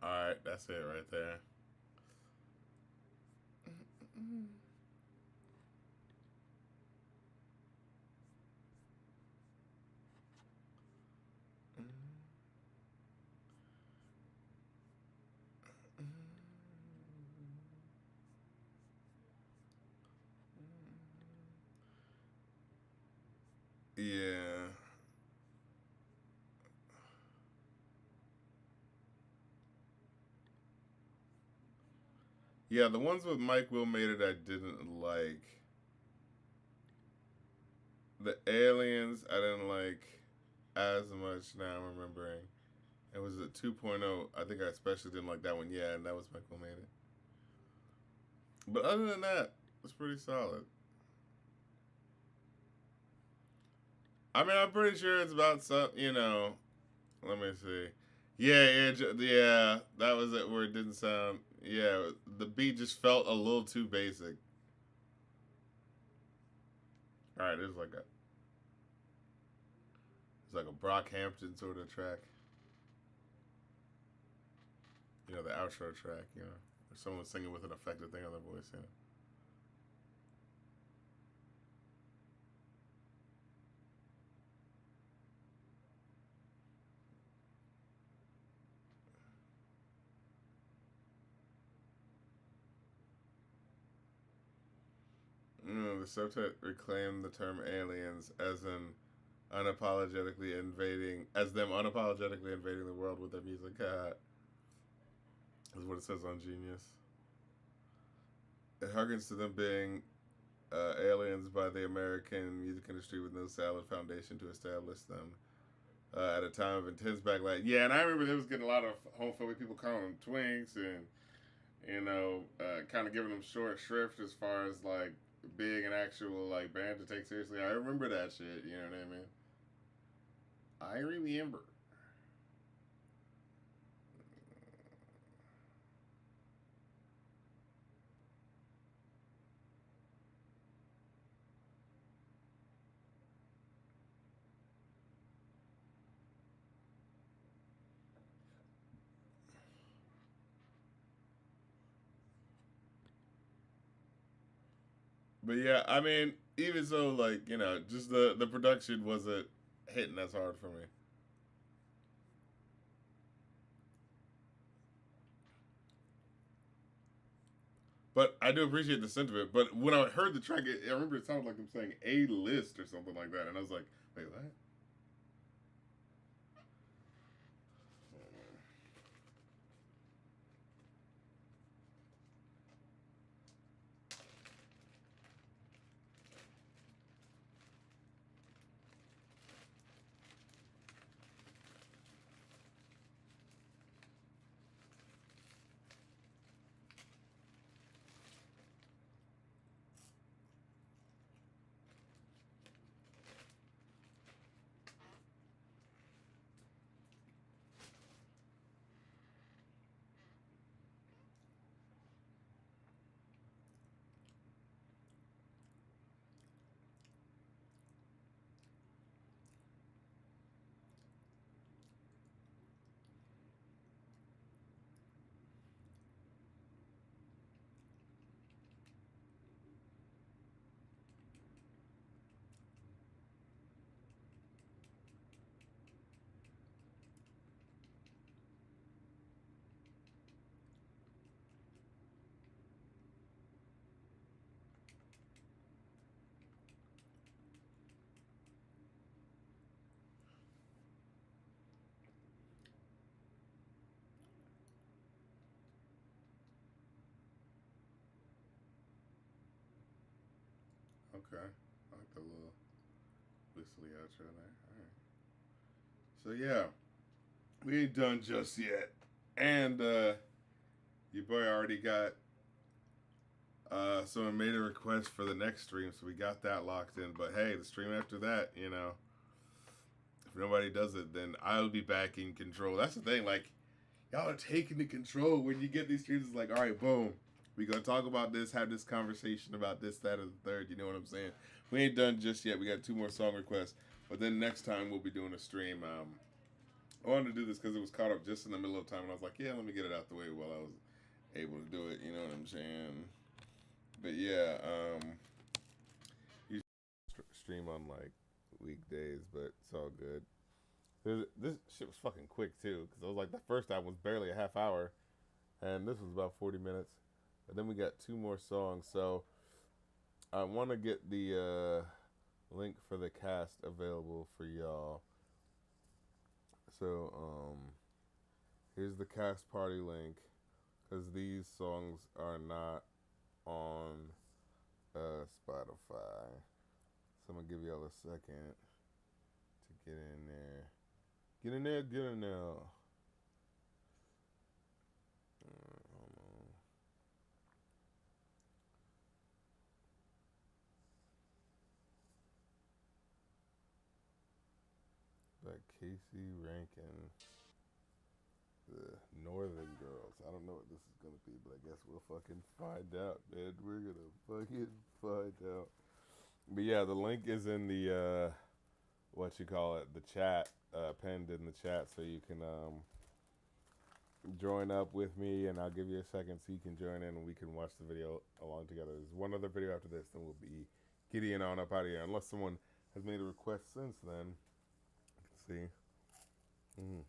All right, that's it right there. Yeah. Yeah, the ones with Mike Will made it I didn't like. The aliens I didn't like as much now I'm remembering. It was a 2.0. I think I especially didn't like that one. Yeah, and that was Mike Will made it. But other than that, it's pretty solid. I mean, I'm pretty sure it's about some, you know. Let me see. Yeah, yeah, yeah. That was it where it didn't sound. Yeah, the beat just felt a little too basic. All right, it's like a Brockhampton sort of track. You know, the outro track. You know, or someone singing with an affected thing on their voice. You know. The subtitle reclaimed the term aliens as in unapologetically invading, as them unapologetically invading the world with their music. Is what it says on Genius. It harkens to them being aliens by the American music industry with no solid foundation to establish them. At a time of intense backlash. Yeah, and I remember there was getting a lot of homophobic people calling them twinks and, you know, kind of giving them short shrift as far as like being an actual like band to take seriously. I remember that shit, you know what I mean? I remember. But yeah, I mean, even so, like just the production wasn't hitting as hard for me. But I do appreciate the sentiment. But when I heard the track, I remember it sounded like them saying "A list" or something like that, and I was like, "Wait, what?" Okay, I like the little whistly outro there. All right. So yeah, we ain't done just yet, and your boy already got someone made a request for the next stream, so we got that locked in. But hey, the stream after that, if nobody does it, then I'll be back in control. That's the thing, like y'all are taking the control when you get these streams. It's like, all right, boom, we gonna talk about this, have this conversation about this, that, or the third. You know what I'm saying? We ain't done just yet. We got two more song requests, but then next time we'll be doing a stream. I wanted to do this because it was caught up just in the middle of time, and I was like, yeah, let me get it out the way while I was able to do it. You know what I'm saying? But yeah, you stream on like weekdays, but it's all good. This shit was fucking quick too, because I was like, the first time was barely a half hour, and this was about 40 minutes. And then we got two more songs, so I want to get the link for the cast available for y'all. So here's the cast party link, because these songs are not on Spotify. So I'm gonna give y'all a second to get in there. Get in there, get in there. Hold on. By Casey Rankin. The Northern Girls. I don't know what this is gonna be, but I guess we'll fucking find out, man. We're gonna fucking find out. But yeah, the link is in the what you call it, the chat, pinned in the chat, so you can join up with me, and I'll give you a second so you can join in, and we can watch the video along together. There's one other video after this, then we'll be getting on up out of here, unless someone has made a request since then. Let's see. Mm.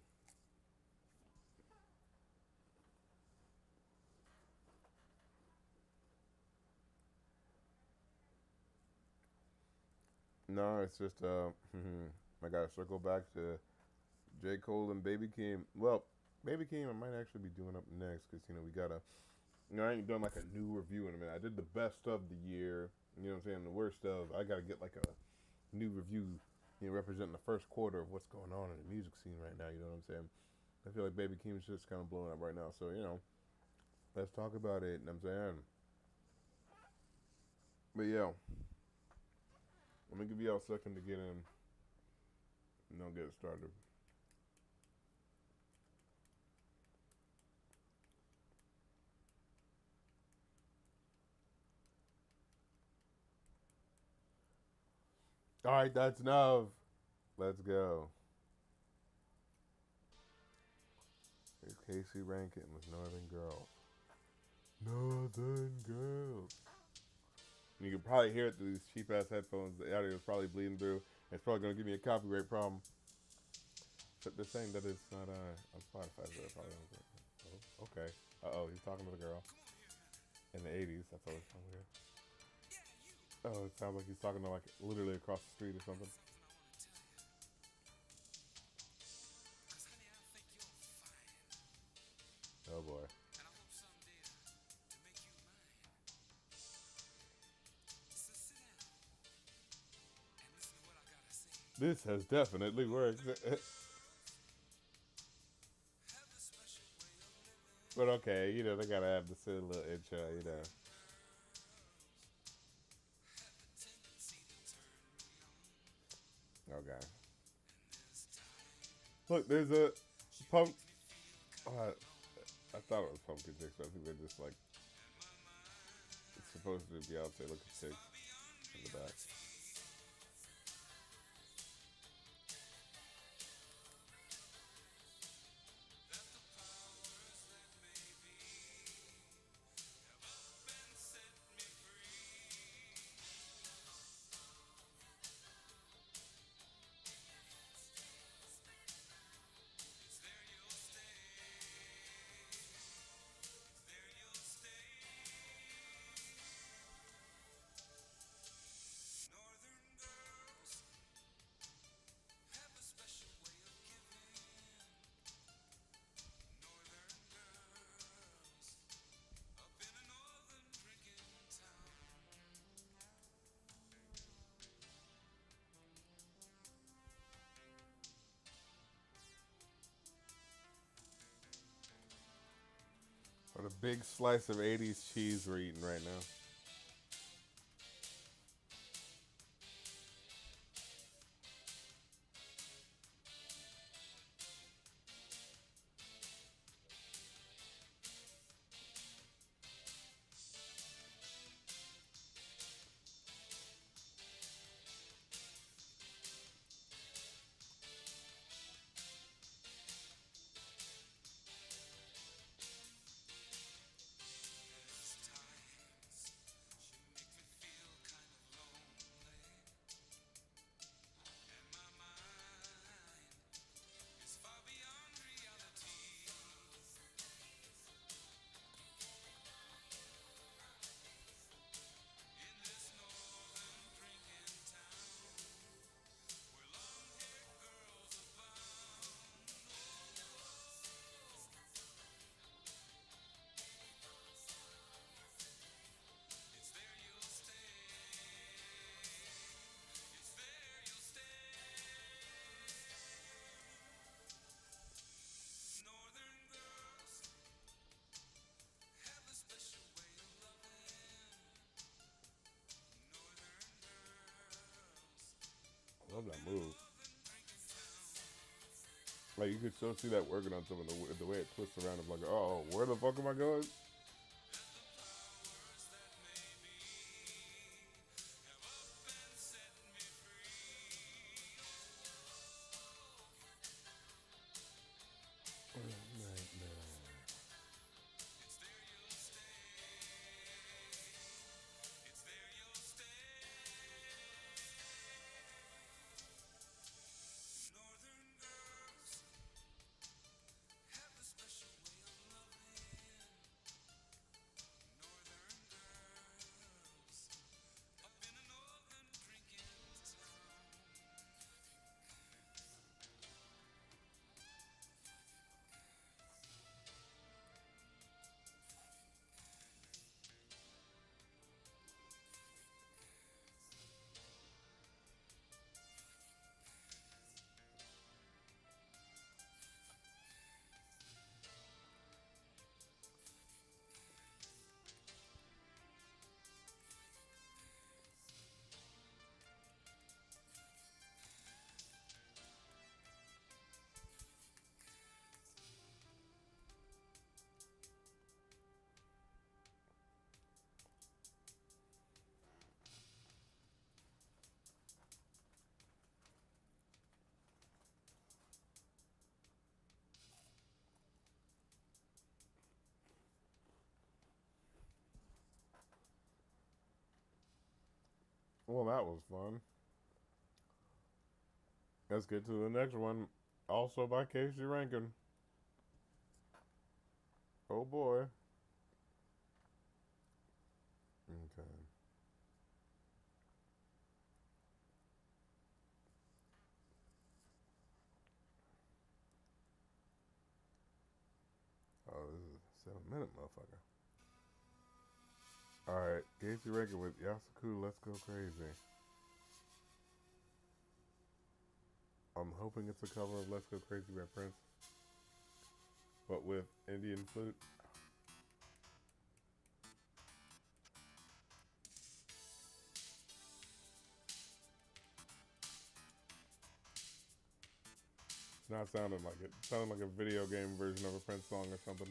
No, it's just I gotta circle back to J. Cole and Baby Keem. Well, Baby Keem I might actually be doing up next because we gotta. I ain't done like a new review in a minute. I did the best of the year. You know what I'm saying? The worst of. I gotta get like a new review. Representing the first quarter of what's going on in the music scene right now. You know what I'm saying? I feel like Baby Keem's just kind of blowing up right now. So let's talk about it. You know what I'm saying? But yeah, let me give y'all a second to get in. And I'll get it started. All right, that's enough. Let's go. Here's Casey Rankin with Northern Girls. Northern Girls. And you can probably hear it through these cheap ass headphones. The audio is probably bleeding through. It's probably gonna give me a copyright problem. But they're saying that it's not on Spotify, so it probably don't. Oh, okay. He's talking to the girl in the '80s. That's always so weird. Oh, it sounds like he's talking to like literally across the street or something. Oh boy. This has definitely worked. But okay, they gotta have the silly little intro. Okay. Look, there's a pump. Uh, I thought it was pumpkin chicks, but I think they're just like it's supposed to be Beyonce looking chicks in the back. What a big slice of '80s cheese we're eating right now. I love that move. Like you could still see that working on some of the way it twists around. I'm like, oh, where the fuck am I going? Well, that was fun. Let's get to the next one. Also by Casey Rankin. Oh boy. Okay. Oh, this is a 7 minute motherfucker. Alright, Casey Rankin with Yasuku, Let's Go Crazy. I'm hoping it's a cover of Let's Go Crazy by Prince, but with Indian flute. It's not sounding like it. It sounded like a video game version of a Prince song or something.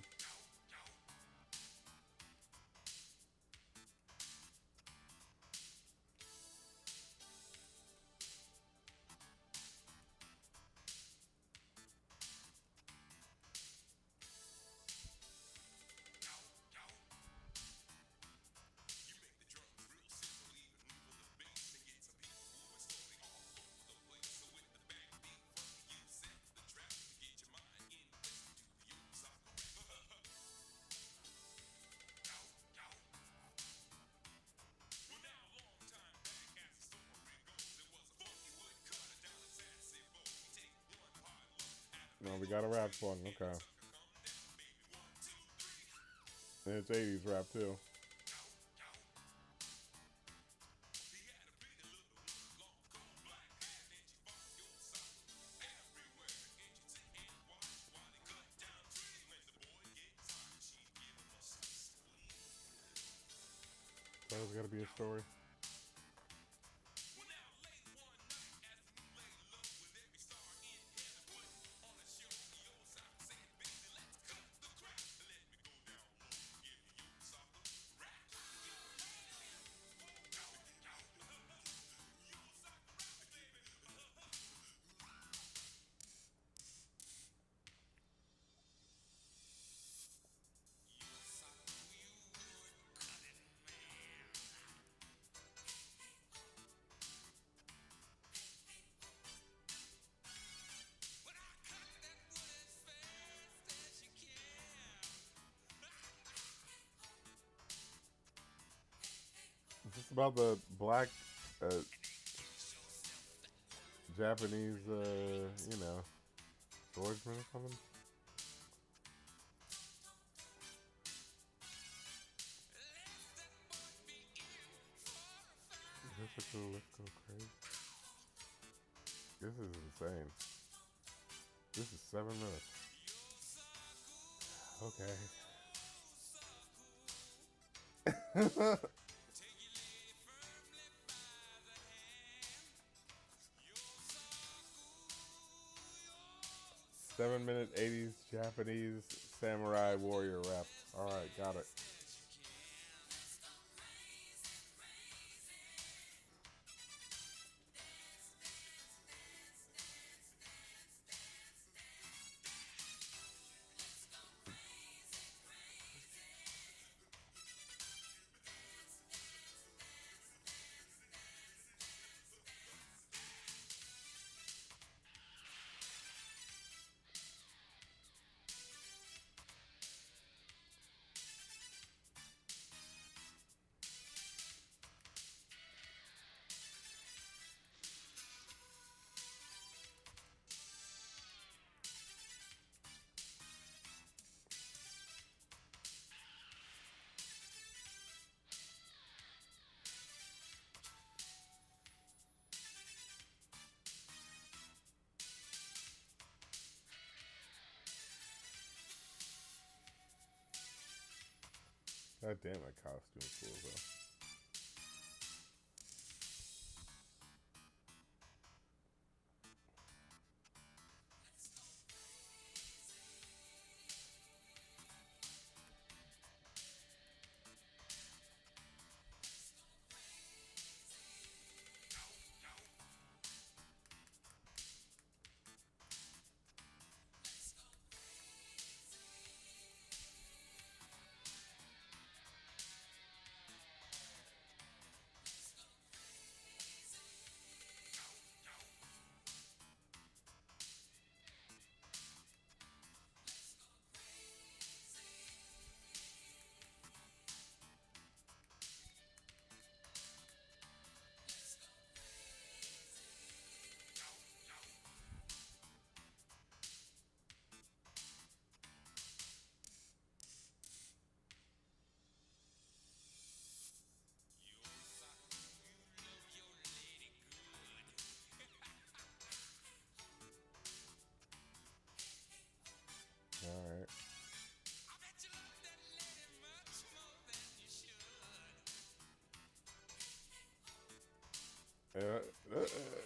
No, we got a rap song. Okay. And it's 80s rap too. So there's got to be a story. Is this about the black uh, Japanese, swordsman or something? This is cool. Let's go crazy. This is insane. This is 7 minutes. Okay. 7 minute 80s Japanese samurai warrior rap. Alright, got it. 'God damn, that costume's cool though.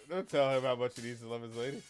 Don't tell him how much he needs to love his lady.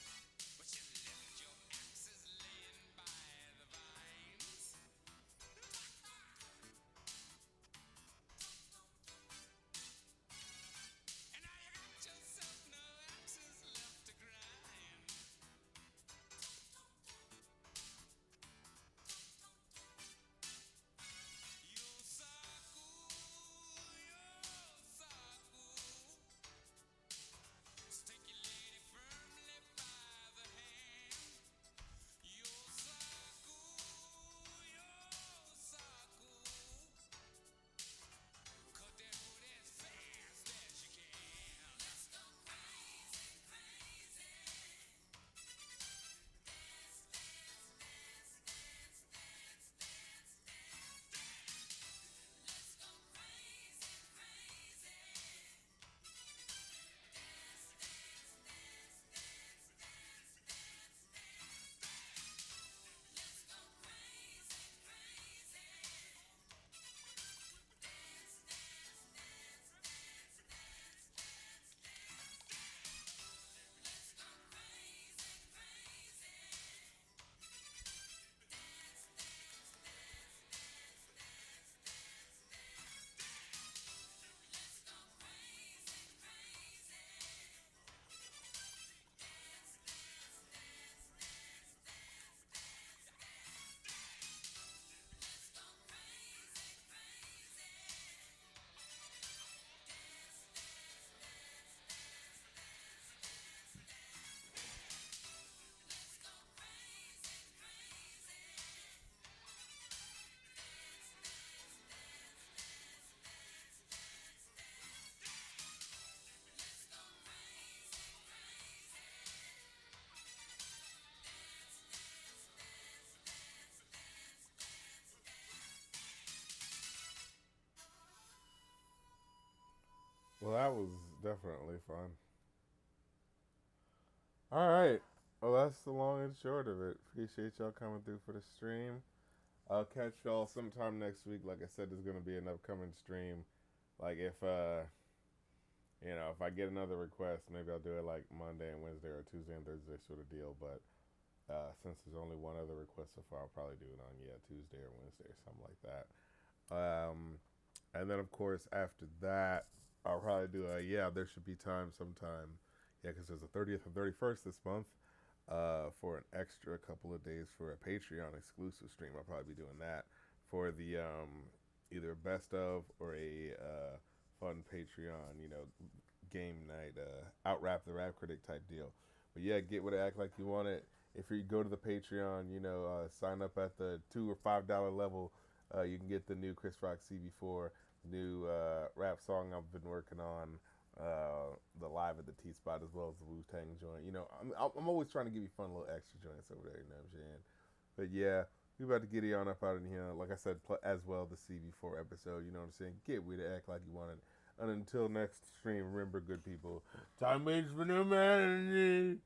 Well, that was definitely fun. All right. Well, that's the long and short of it. Appreciate y'all coming through for the stream. I'll catch y'all sometime next week. Like I said, there's gonna be an upcoming stream. Like if I get another request, maybe I'll do it like Monday and Wednesday or Tuesday and Thursday sort of deal. But since there's only one other request so far, I'll probably do it on Tuesday or Wednesday or something like that. And then of course after that, I'll probably do a there should be time sometime. Yeah, because there's a 30th and 31st this month. For an extra couple of days for a Patreon exclusive stream. I'll probably be doing that for the either best of or a fun Patreon, game night, out rap the rap critic type deal. But yeah, get with it, act like you want it. If you go to the Patreon, sign up at the $2 or $5 level. You can get the new Chris Rock CB4, new rap song I've been working on, the live at the T Spot as well as the Wu Tang joint. I'm always trying to give you fun little extra joints over there. You know what I'm saying? But yeah, we about to get on up out in here. Like I said, as well the CB4 episode. You know what I'm saying? Get with it, act like you want it. And until next stream, remember, good people, time waits for no man.